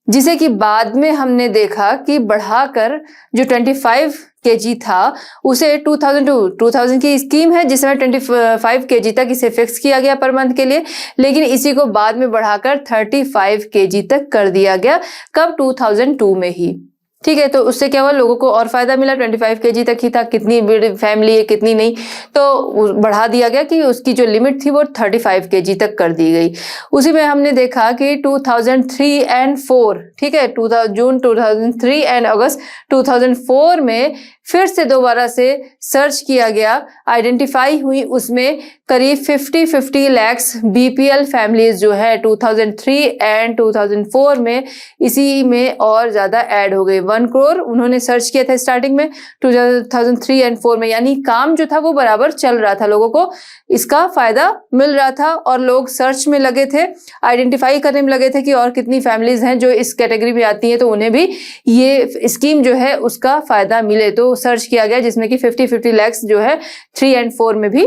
जिसे कि बाद में हमने देखा कि बढ़ाकर जो 25 केजी था उसे 2000 की स्कीम है, जिसमें 25 केजी तक इसे फिक्स किया गया पर मंथ के लिए, लेकिन इसी को बाद में बढ़ाकर 35 केजी तक कर दिया गया। कब, 2002 में ही। ठीक है, तो उससे क्या हुआ, लोगों को और फायदा मिला। 25 केजी तक ही था, कितनी बड़ी फैमिली है कितनी नहीं, तो बढ़ा दिया गया कि उसकी जो लिमिट थी वो 35 केजी तक कर दी गई। उसी में हमने देखा कि 2003 एंड 4, ठीक है, जून 2003 एंड अगस्त 2004 में फिर से दोबारा से सर्च किया गया, आइडेंटिफाई हुई उसमें करीब 50 लाख BPL फैमिलीज जो है 2003 एंड 2004 में इसी में और ज्यादा ऐड हो गई। 1 करोड़ उन्होंने सर्च किया था स्टार्टिंग में 2003 एंड 4 में, यानी काम जो था वो बराबर चल रहा था, लोगों को इसका फायदा मिल रहा था और लोग सर्च में लगे थे, आइडेंटिफाई करने में लगे थे कि और कितनी फैमिलीज हैं जो इस कैटेगरी में आती हैं तो उन्हें भी ये स्कीम जो है उसका फायदा मिले। तो सर्च किया गया जिसमें कि 50 लाख जो है 3 एंड 4 में भी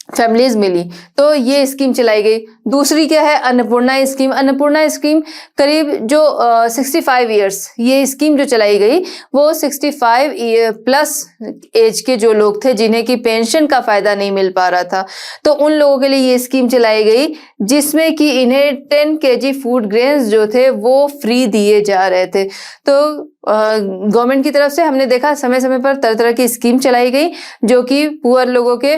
फैमिलीज मिली, तो ये स्कीम चलाई गई। दूसरी क्या है, अन्नपूर्णा स्कीम। अन्नपूर्णा स्कीम करीब जो 65 इयर्स, ये स्कीम जो चलाई गई वो 65 प्लस एज के जो लोग थे जिन्हें की पेंशन का फायदा नहीं मिल पा रहा था, तो उन लोगों के लिए ये स्कीम चलाई गई, जिसमें कि इन्हें 10 केजी फूड ग्रेन्स जो थे वो फ्री दिए जा रहे थे। तो गवर्नमेंट की तरफ से हमने देखा समय समय पर तरह तरह की स्कीम चलाई गई जो कि पुअर लोगों के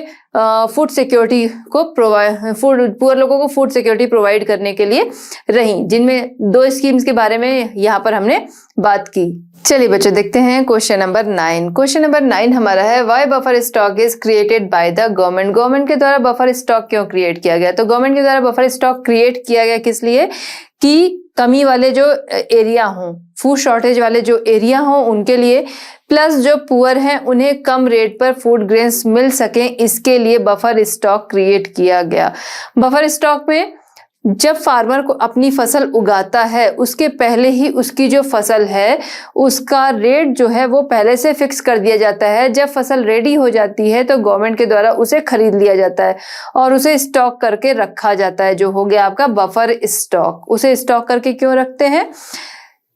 फूड सिक्योरिटी को पुअर लोगों को फूड सिक्योरिटी प्रोवाइड करने के लिए रही, जिनमें 2 स्कीम्स के बारे में यहाँ पर हमने बात की। चलिए बच्चों देखते हैं क्वेश्चन नंबर 9। क्वेश्चन नंबर 9 हमारा है, why buffer stock is created by the government. Government के द्वारा बफर स्टॉक क्यों क्रिएट किया गया? तो गवर्नमेंट के द्वारा बफर स्टॉक क्रिएट किया गया किस लिए कि कमी वाले जो एरिया हों, फूड शॉर्टेज वाले जो एरिया हों उनके लिए, प्लस जो पुअर हैं उन्हें कम रेट पर फूड ग्रेन्स मिल सकें, इसके लिए बफर स्टॉक क्रिएट किया गया। बफर स्टॉक में जब फार्मर को अपनी फसल उगाता है उसके पहले ही उसकी जो फसल है उसका रेट जो है वो पहले से फिक्स कर दिया जाता है। जब फसल रेडी हो जाती है तो गवर्नमेंट के द्वारा उसे खरीद लिया जाता है और उसे स्टॉक करके रखा जाता है, जो हो गया आपका बफर स्टॉक। उसे स्टॉक करके क्यों रखते हैं?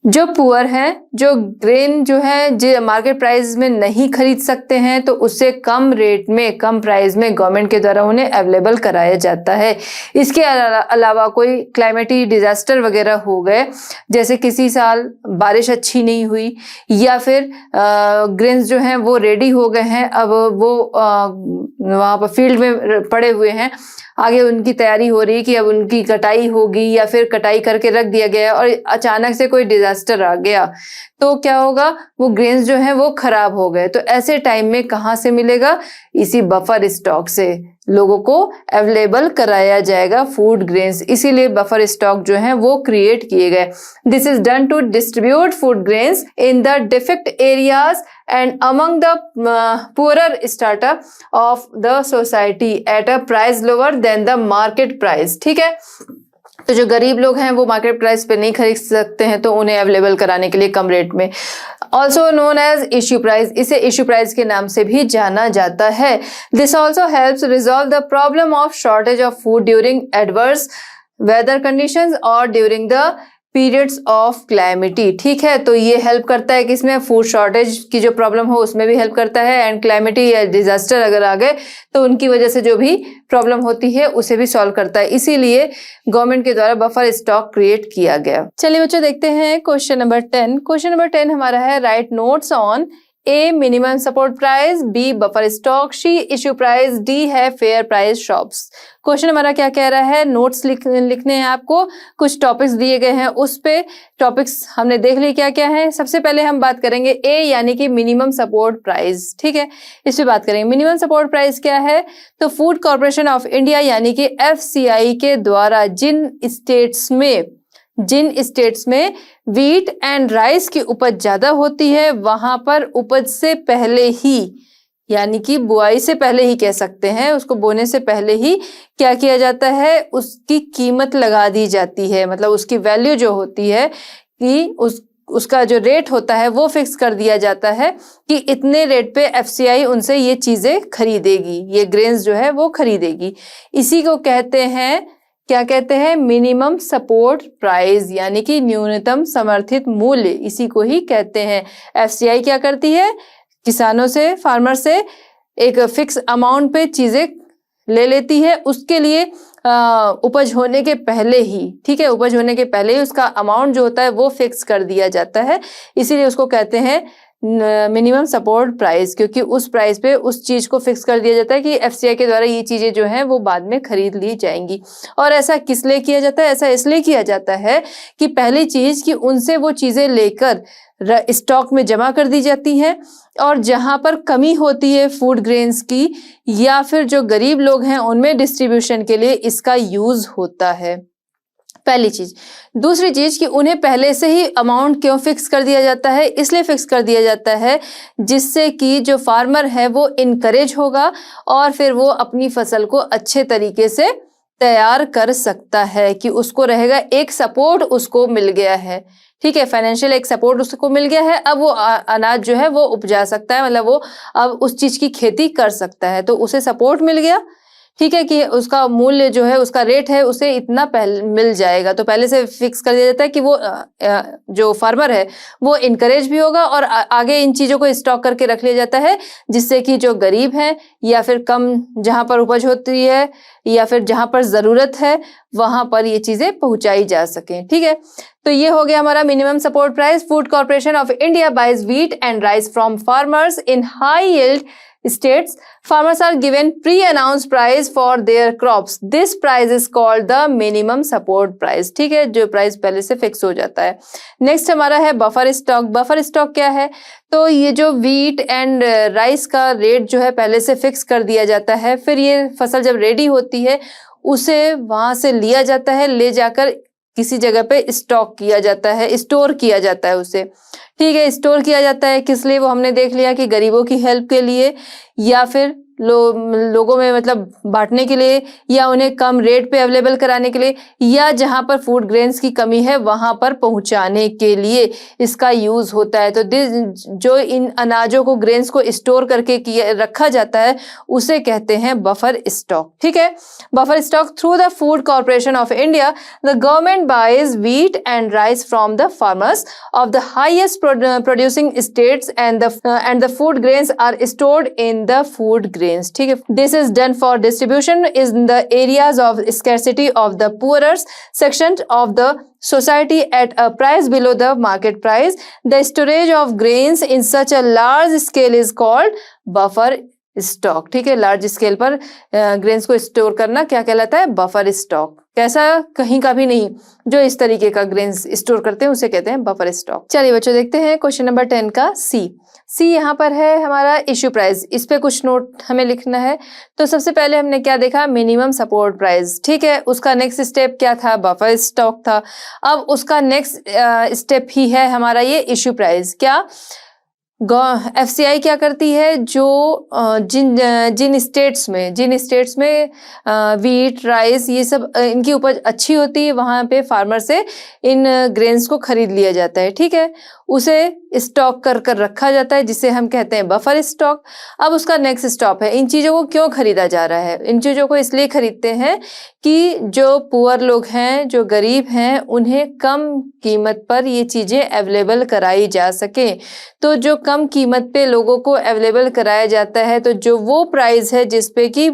जो पुअर हैं, जो ग्रेन जो है जो मार्केट प्राइस में नहीं खरीद सकते हैं, तो उससे कम रेट में कम प्राइस में गवर्नमेंट के द्वारा उन्हें अवेलेबल कराया जाता है। इसके अलावा कोई क्लाइमेटी डिजास्टर वगैरह हो गए, जैसे किसी साल बारिश अच्छी नहीं हुई या फिर ग्रेन्स जो हैं वो रेडी हो गए हैं, अब वो वहां पर फील्ड में पड़े हुए हैं, आगे उनकी तैयारी हो रही है कि अब उनकी कटाई होगी या फिर कटाई करके रख दिया गया और अचानक से कोई डिजास्टर आ गया तो क्या होगा, वो ग्रेन्स जो हैं वो खराब हो गए। तो ऐसे टाइम में कहाँ से मिलेगा, इसी बफर स्टॉक से लोगों को अवेलेबल कराया जाएगा फूड ग्रेन्स, इसीलिए बफर स्टॉक जो है वो क्रिएट किए गए। This is done to distribute food grains in the deficit areas and among the poorer strata of the society at a price lower than the market price. ठीक है, तो जो गरीब लोग हैं वो मार्केट प्राइस पे नहीं खरीद सकते हैं तो उन्हें अवेलेबल कराने के लिए कम रेट में, also known as issue price, इसे इश्यू प्राइस के नाम से भी जाना जाता है। This also helps resolve the problem of shortage of food during adverse weather conditions और during the periods of calamity. ठीक है, तो ये हेल्प करता है कि इसमें फूड शॉर्टेज की जो प्रॉब्लम हो उसमें भी हेल्प करता है एंड क्लाइमेटी या डिजास्टर अगर आ गए तो उनकी वजह से जो भी प्रॉब्लम होती है उसे भी सॉल्व करता है, इसीलिए गवर्नमेंट के द्वारा बफर स्टॉक क्रिएट किया गया। चलिए बच्चों देखते हैं क्वेश्चन नंबर 10। क्वेश्चन नंबर 10 हमारा है write notes on A minimum support price, B buffer stock, C issue price, D है फेयर प्राइस शॉप्स। क्वेश्चन हमारा क्या कह रहा है, नोट्स लिखने हैं आपको, कुछ टॉपिक्स दिए गए हैं उस पे टॉपिक्स हमने देख लिए क्या क्या है। सबसे पहले हम बात करेंगे ए यानी कि मिनिमम सपोर्ट प्राइस। ठीक है, इस पे बात करेंगे। मिनिमम सपोर्ट प्राइस क्या है, तो फूड कॉर्पोरेशन ऑफ इंडिया यानी कि FCI के द्वारा जिन स्टेट्स में व्हीट एंड राइस की उपज ज्यादा होती है वहां पर उपज से पहले ही यानी कि बुआई से पहले ही कह सकते हैं, उसको बोने से पहले ही क्या किया जाता है, उसकी कीमत लगा दी जाती है। मतलब उसकी वैल्यू जो होती है कि उसका जो रेट होता है वो फिक्स कर दिया जाता है कि इतने रेट पे FCI उनसे ये चीजें खरीदेगी, ये ग्रेन्स जो है वो खरीदेगी। इसी को कहते हैं, क्या कहते हैं, मिनिमम सपोर्ट प्राइस यानी कि न्यूनतम समर्थित मूल्य, इसी को ही कहते हैं। FCI क्या करती है, किसानों से, फार्मर से एक फिक्स अमाउंट पे चीजें ले लेती है, उसके लिए उपज होने के पहले ही, ठीक है, उपज होने के पहले ही उसका अमाउंट जो होता है वो फिक्स कर दिया जाता है, इसीलिए उसको कहते हैं मिनिमम सपोर्ट प्राइस, क्योंकि उस प्राइस पे उस चीज को फिक्स कर दिया जाता है कि FCI के द्वारा ये चीजें जो हैं वो बाद में खरीद ली जाएंगी। और ऐसा किस लिए किया जाता है, ऐसा इसलिए किया जाता है कि पहली चीज कि उनसे वो चीजें लेकर स्टॉक में जमा कर दी जाती हैं और जहां पर कमी होती है फूड ग्रेन्स की या फिर जो गरीब लोग हैं उनमें डिस्ट्रीब्यूशन के लिए इसका यूज होता है, पहली चीज। दूसरी चीज कि उन्हें पहले से ही अमाउंट क्यों फिक्स कर दिया जाता है, इसलिए फिक्स कर दिया जाता है जिससे कि जो फार्मर है वो इनकरेज होगा और फिर वो अपनी फसल को अच्छे तरीके से तैयार कर सकता है, कि उसको रहेगा एक सपोर्ट उसको मिल गया है। ठीक है, फाइनेंशियल एक सपोर्ट उसको मिल गया है, अब वो अनाज जो है वो उपजा सकता है, मतलब वो अब उस चीज की खेती कर सकता है, तो उसे सपोर्ट मिल गया। ठीक है, कि उसका मूल्य जो है, उसका रेट है, उसे इतना पहले मिल जाएगा, तो पहले से फिक्स कर दिया जाता है कि वो जो फार्मर है वो इनकरेज भी होगा और आगे इन चीजों को स्टॉक करके रख लिया जाता है, जिससे कि जो गरीब हैं या फिर कम जहां पर उपज होती है या फिर जहां पर जरूरत है वहां पर ये चीजें पहुंचाई जा सके। ठीक है, तो ये हो गया हमारा minimum support price. Food corporation of India buys wheat and rice from farmers in high yield states. Farmers are given pre-announced price for their crops. This price is called the minimum support price. ठीक है, जो प्राइस पहले से फिक्स हो जाता है। नेक्स्ट हमारा है बफर स्टॉक। बफर स्टॉक क्या है, तो ये जो व्हीट एंड राइस का रेट जो है पहले से फिक्स कर दिया जाता है, फिर ये फसल जब रेडी होती है उसे वहां से लिया जाता है, ले जाकर किसी जगह पे स्टॉक किया जाता है, स्टोर किया जाता है उसे। ठीक है, स्टोर किया जाता है किस लिए, वो हमने देख लिया कि गरीबों की हेल्प के लिए या फिर लोगों में मतलब बांटने के लिए या उन्हें कम रेट पे अवेलेबल कराने के लिए या जहां पर फूड ग्रेन्स की कमी है वहां पर पहुंचाने के लिए इसका यूज होता है। तो जो इन अनाजों को, ग्रेन्स को स्टोर करके रखा जाता है उसे कहते हैं बफर स्टॉक। ठीक है, buffer stock through the food corporation of India the government buys wheat and rice from the farmers of the highest producing states and the food grains are stored in the food grain. ठीक है, this is done for distribution in the areas of scarcity of the poorer section of the society at a price below the market price. The storage of grains in such a large scale is called buffer stock. ठीक है, लार्ज स्केल पर ग्रेन्स को स्टोर करना क्या कहलाता है? Buffer stock. कैसा? कहीं का भी नहीं, जो इस तरीके का ग्रेन्स स्टोर करते हैं उसे कहते हैं बफर स्टॉक। चलिए बच्चों देखते हैं क्वेश्चन नंबर 10 का सी यहाँ पर है हमारा इश्यू प्राइस। इस पे कुछ नोट हमें लिखना है। तो सबसे पहले हमने क्या देखा? Minimum support price. ठीक है, उसका नेक्स्ट स्टेप क्या था? बफर स्टॉक था। अब उसका नेक्स्ट स्टेप ही है हमारा ये इश्यू प्राइस। क्या एफसीआई क्या करती है? जो जिन स्टेट्स में वीट, राइस, ये सब इनकी उपज अच्छी होती है, वहां पे फार्मर से इन ग्रेन्स को खरीद लिया जाता है। ठीक है, उसे स्टॉक कर रखा जाता है, जिसे हम कहते हैं बफर स्टॉक। अब उसका नेक्स्ट स्टॉप है, इन चीजों को क्यों खरीदा जा रहा है? इन चीजों को इसलिए खरीदते हैं कि जो पुअर लोग हैं, जो गरीब हैं, उन्हें कम कीमत पर ये चीजें अवेलेबल कराई जा सके। तो जो कम कीमत पे लोगों को अवेलेबल कराया जाता है, तो जो वो प्राइस है जिसपे कि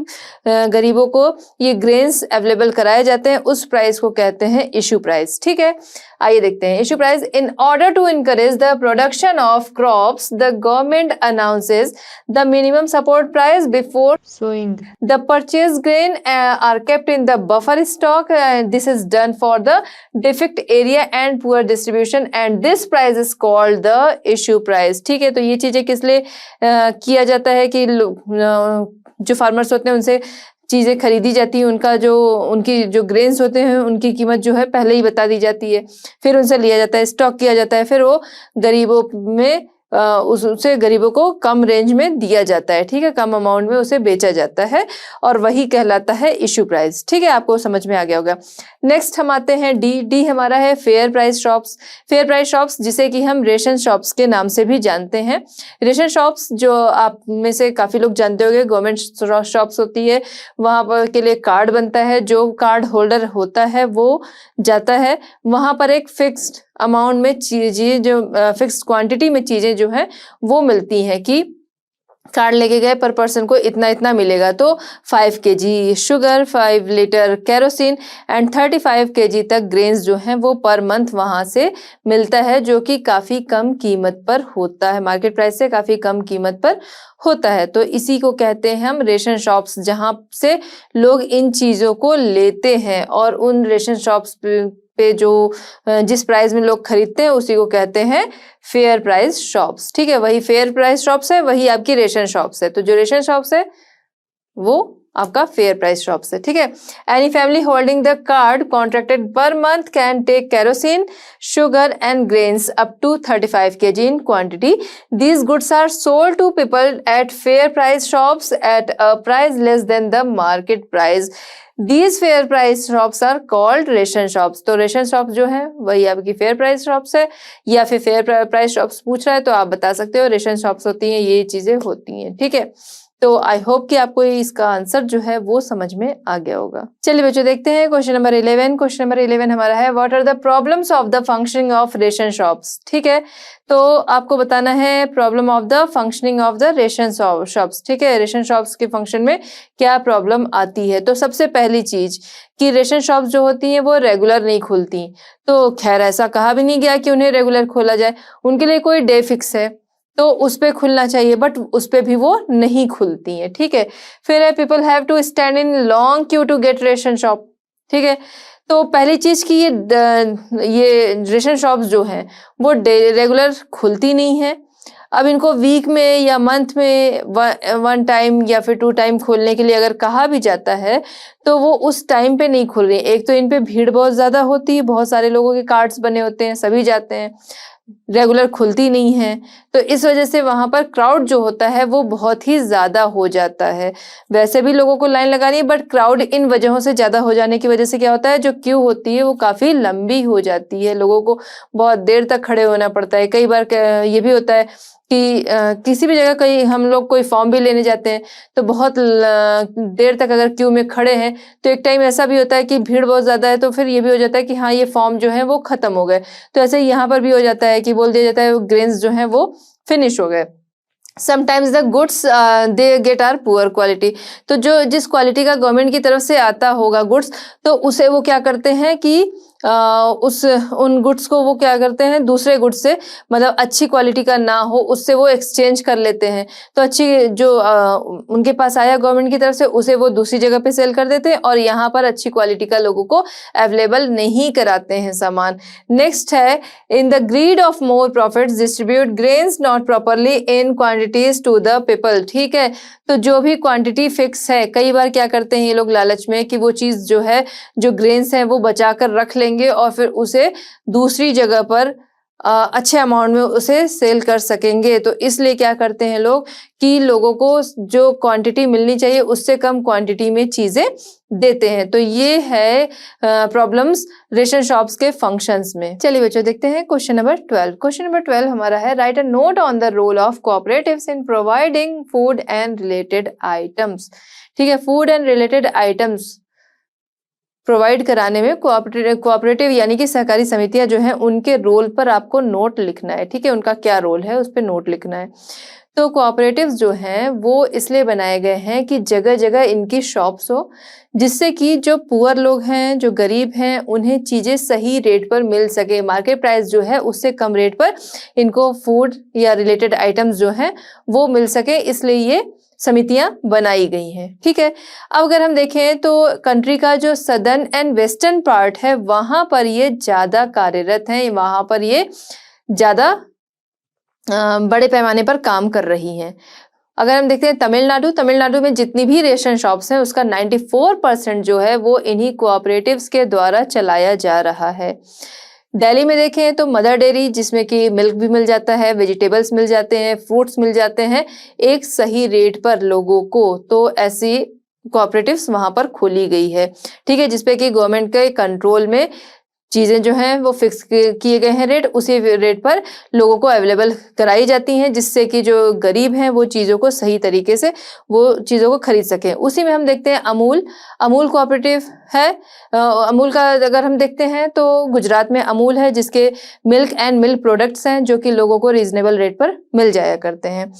गरीबों को ये ग्रेन्स अवेलेबल कराए जाते हैं, उस प्राइस को कहते हैं इशू प्राइस। ठीक है, आइए देखते हैं issue price. In order to encourage the production of crops, the government announces the minimum support price before sowing. The purchased grain are kept in the buffer stock. This is done for the defect area and poor distribution, and this price is called the issue price. ठीक है, तो ये चीजें किस लिए किया जाता है कि जो फार्मर्स होते हैं उनसे चीजें खरीदी जाती है, उनकी जो ग्रेन्स होते हैं उनकी कीमत जो है पहले ही बता दी जाती है, फिर उनसे लिया जाता है, स्टॉक किया जाता है, फिर वो गरीबों में उसे गरीबों को कम रेंज में दिया जाता है। ठीक है, कम अमाउंट में उसे बेचा जाता है और वही कहलाता है इशू प्राइस। ठीक है, आपको समझ में आ गया होगा। नेक्स्ट हम आते हैं डी हमारा है fair price shops. Fair price shops जिसे कि हम रेशन शॉप्स के नाम से भी जानते हैं। रेशन शॉप्स जो आप में से काफी लोग जानते होंगे, गवर्नमेंट शॉप्स होती है, वहां पर के लिए कार्ड बनता है, जो कार्ड होल्डर होता है वो जाता है, वहां पर एक फिक्स्ड अमाउंट में चीजें, जो फिक्स्ड क्वांटिटी में चीजें जो है वो मिलती हैं कि कार्ड लेके गए पर पर्सन को इतना इतना मिलेगा। तो 5 kg sugar, 5 litre kerosene and 35 kg तक ग्रेन्स जो हैं वो पर मंथ वहां से मिलता है, जो कि काफी कम कीमत पर होता है, मार्केट प्राइस से काफी कम कीमत पर होता है। तो इसी को कहते हैं हम रेशन शॉप्स, जहां से लोग इन चीजों को लेते हैं और उन रेशन शॉप्स पे जो जिस प्राइस में लोग खरीदते हैं उसी को कहते हैं फेयर प्राइस शॉप्स। ठीक है, वही फेयर प्राइस शॉप्स है, वही आपकी रेशन शॉप्स है। तो जो रेशन शॉप्स है वो आपका फेयर प्राइस शॉप्स है। ठीक है, any family holding the card contracted per month can take kerosene, sugar and grains up to 35 kg in quantity. These goods are sold to people at fair price shops at a price less than the market price. These fair price shops are called ration shops. तो रेशन शॉप जो है वही आपकी फेयर प्राइस शॉप्स है, या फिर फेयर प्राइस शॉप्स पूछ रहा है तो आप बता सकते हो रेशन शॉप्स होती हैं, ये चीजें होती हैं। ठीक है, तो आई होप कि आपको इसका आंसर जो है वो समझ में आ गया होगा। चलिए बच्चों देखते हैं क्वेश्चन नंबर 11। क्वेश्चन नंबर 11 हमारा है what are the problems of the functioning of ration shops. ठीक है, तो आपको बताना है problem of the functioning of the ration shops. ठीक है, रेशन शॉप्स के फंक्शन में क्या प्रॉब्लम आती है। तो सबसे पहली चीज कि रेशन शॉप्स जो होती हैं वो रेगुलर नहीं खुलती। तो खैर ऐसा कहा भी नहीं गया कि उन्हें रेगुलर खोला जाए, उनके लिए कोई डे फिक्स है तो उस पे खुलना चाहिए, बट उस पे भी वो नहीं खुलती है। ठीक है, फिर है people have to stand in long queue to get ration shop. ठीक है, तो पहली चीज कि ये रेशन शॉप्स जो हैं वो रेगुलर खुलती नहीं है। अब इनको वीक में या मंथ में 1 टाइम या फिर 2 टाइम खोलने के लिए अगर कहा भी जाता है तो वो उस टाइम पे नहीं खुल रही। एक तो इन पे भीड़ बहुत ज्यादा होती है, बहुत सारे लोगों के कार्ड्स बने होते हैं, सभी जाते हैं, रेगुलर खुलती नहीं है, तो इस वजह से वहां पर क्राउड जो होता है वो बहुत ही ज्यादा हो जाता है। वैसे भी लोगों को लाइन लगानी है, बट क्राउड इन वजहों से ज्यादा हो जाने की वजह से क्या होता है, जो क्यू होती है वो काफी लंबी हो जाती है, लोगों को बहुत देर तक खड़े होना पड़ता है। कई बार ये भी होता है कि किसी भी जगह कहीं हम लोग कोई फॉर्म भी लेने जाते हैं तो बहुत देर तक अगर क्यू में खड़े हैं तो एक टाइम ऐसा भी होता है कि भीड़ बहुत ज्यादा है, तो फिर ये भी हो जाता है कि हाँ ये फॉर्म जो है वो खत्म हो गए। तो ऐसे ही यहाँ पर भी हो जाता है कि बोल दिया जाता है ग्रेन्स जो है वो फिनिश हो गए। Sometimes the goods they get are poor quality. तो जो जिस क्वालिटी का गवर्नमेंट की तरफ से आता होगा गुड्स, तो उसे वो क्या करते हैं कि उस उन गुड्स को वो क्या करते हैं, दूसरे गुड्स से, मतलब अच्छी क्वालिटी का ना हो उससे वो एक्सचेंज कर लेते हैं। तो अच्छी जो उनके पास आया गवर्नमेंट की तरफ से, उसे वो दूसरी जगह पे सेल कर देते हैं और यहाँ पर अच्छी क्वालिटी का लोगों को अवेलेबल नहीं कराते हैं सामान। नेक्स्ट है, in the greed of more profits distribute grains not properly in quantities to the people. ठीक है, तो जो भी क्वांटिटी फिक्स है, कई बार क्या करते हैं ये लोग लालच में कि वो चीज जो है, जो ग्रेन्स है वो बचा कर रख लेंगे और फिर उसे दूसरी जगह पर अच्छे अमाउंट में उसे सेल कर सकेंगे। तो इसलिए क्या करते हैं लोग कि लोगों को जो क्वांटिटी मिलनी चाहिए उससे कम क्वांटिटी में चीजें देते हैं। तो ये है प्रॉब्लम्स रेशन शॉप्स के फंक्शंस में। चलिए बच्चों देखते हैं क्वेश्चन नंबर 12। क्वेश्चन नंबर 12 हमारा है, write a note on the role of cooperatives in providing food and related items. ठीक है, food and related items provide कराने में कोऑपरेटिव यानी कि सहकारी समितियां जो हैं उनके रोल पर आपको नोट लिखना है। ठीक है, उनका क्या रोल है उस पर नोट लिखना है। तो कोऑपरेटिव्स जो हैं वो इसलिए बनाए गए हैं कि जगह जगह इनकी शॉप्स हो, जिससे कि जो पुअर लोग हैं, जो गरीब हैं, उन्हें चीजें सही रेट पर मिल सके। मार्केट प्राइस जो है उससे कम रेट पर इनको फूड या रिलेटेड आइटम्स जो हैं वो मिल सके, इसलिए ये समितियां बनाई गई हैं। ठीक है, अब अगर हम देखें तो कंट्री का जो सदर्न एंड वेस्टर्न पार्ट है वहां पर ये ज्यादा कार्यरत हैं, वहां पर ये ज्यादा बड़े पैमाने पर काम कर रही हैं। अगर हम देखते हैं तमिलनाडु में जितनी भी रेशन शॉप्स हैं उसका 94% जो है वो इन्हीं कोऑपरेटिव्स के द्वारा चलाया जा रहा है। दिल्ली में देखें तो मदर डेयरी, जिसमें कि मिल्क भी मिल जाता है, वेजिटेबल्स मिल जाते हैं, फ्रूट्स मिल जाते हैं एक सही रेट पर लोगों को, तो ऐसी कोऑपरेटिव्स वहां पर खोली गई है। ठीक है, जिसपे कि गवर्नमेंट के कंट्रोल में चीजें जो हैं वो फिक्स किए गए हैं रेट, उसी रेट पर लोगों को अवेलेबल कराई जाती हैं, जिससे कि जो गरीब हैं वो चीजों को सही तरीके से वो चीजों को खरीद सकें। उसी में हम देखते हैं अमूल कोऑपरेटिव है। अमूल का अगर हम देखते हैं तो गुजरात में अमूल है, जिसके मिल्क एंड मिल्क प्रोडक्ट्स हैं जो कि लोगों को रीजनेबल रेट पर मिल जाया करते हैं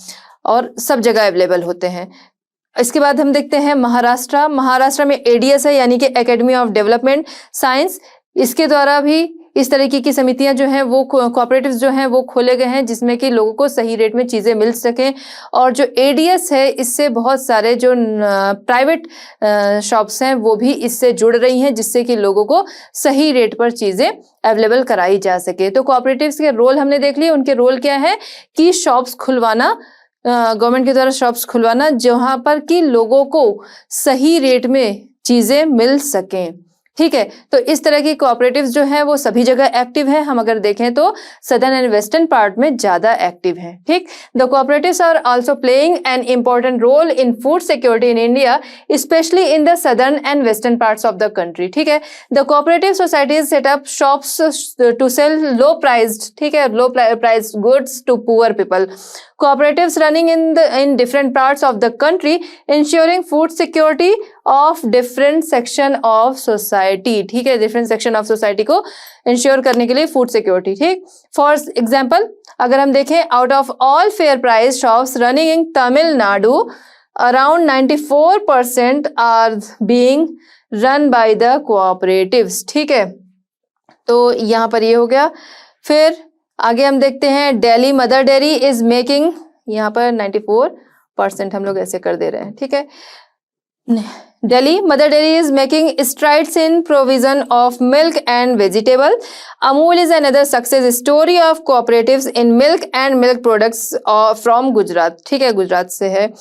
और सब जगह अवेलेबल होते हैं। इसके बाद हम देखते हैं महाराष्ट्र में एडीएस है, यानी कि एकेडमी ऑफ डेवलपमेंट साइंस। इसके द्वारा भी इस तरीके की समितियां जो हैं वो कोऑपरेटिव्स जो हैं वो खोले गए हैं, जिसमें कि लोगों को सही रेट में चीजें मिल सकें। और जो एडीएस है इससे बहुत सारे जो प्राइवेट शॉप्स हैं वो भी इससे जुड़ रही हैं, जिससे कि लोगों को सही रेट पर चीजें अवेलेबल कराई जा सके। तो कोऑपरेटिव्स के रोल हमने देख लिए। उनके रोल क्या है कि शॉप्स खुलवाना, गवर्नमेंट के द्वारा शॉप्स खुलवाना जहां पर कि लोगों को सही रेट में चीजें मिल सकें। ठीक है, तो इस तरह की कोऑपरेटिव्स जो हैं वो सभी जगह एक्टिव हैं। हम अगर देखें तो सदर्न एंड वेस्टर्न पार्ट में ज्यादा एक्टिव हैं। ठीक, the cooperatives are also playing an important role in food security in India, especially in the southern and western parts of the country. ठीक है, the cooperative societies set up shops to sell low priced, ठीक है, low priced goods to poor people. Cooperatives running in different parts of the country, ensuring food security of different section of society। ठीक है, different section of society को ensure करने के लिए food security। ठीक, for example अगर हम देखें, out of all fair price shops running in Tamil Nadu, around 94% are being run by the cooperatives। ठीक है, तो यहाँ पर ये हो गया। फिर आगे हम देखते हैं, दिल्ली मदर डेयरी इज मेकिंग, यहाँ पर 94% हम लोग ऐसे कर दे रहे हैं। ठीक है, Delhi Mother Dairy is making strides in provision of milk and vegetable. Amul is another success story of cooperatives in milk and milk products from Gujarat. ठीक है, गुजरात से है।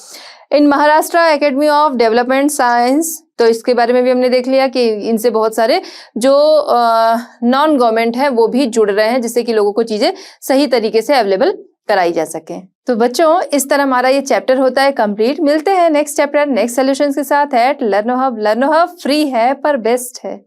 In Maharashtra academy of development science, तो इसके बारे में भी हमने देख लिया कि इनसे बहुत सारे जो नॉन गवर्नमेंट है वो भी जुड़ रहे हैं, जिससे कि लोगों को चीजें सही तरीके से अवेलेबल कराई जा सके। तो बच्चों इस तरह हमारा ये चैप्टर होता है कंप्लीट। मिलते हैं नेक्स्ट चैप्टर नेक्स्ट सॉल्यूशंस के साथ at Learno hub. Learno hub free है पर बेस्ट है।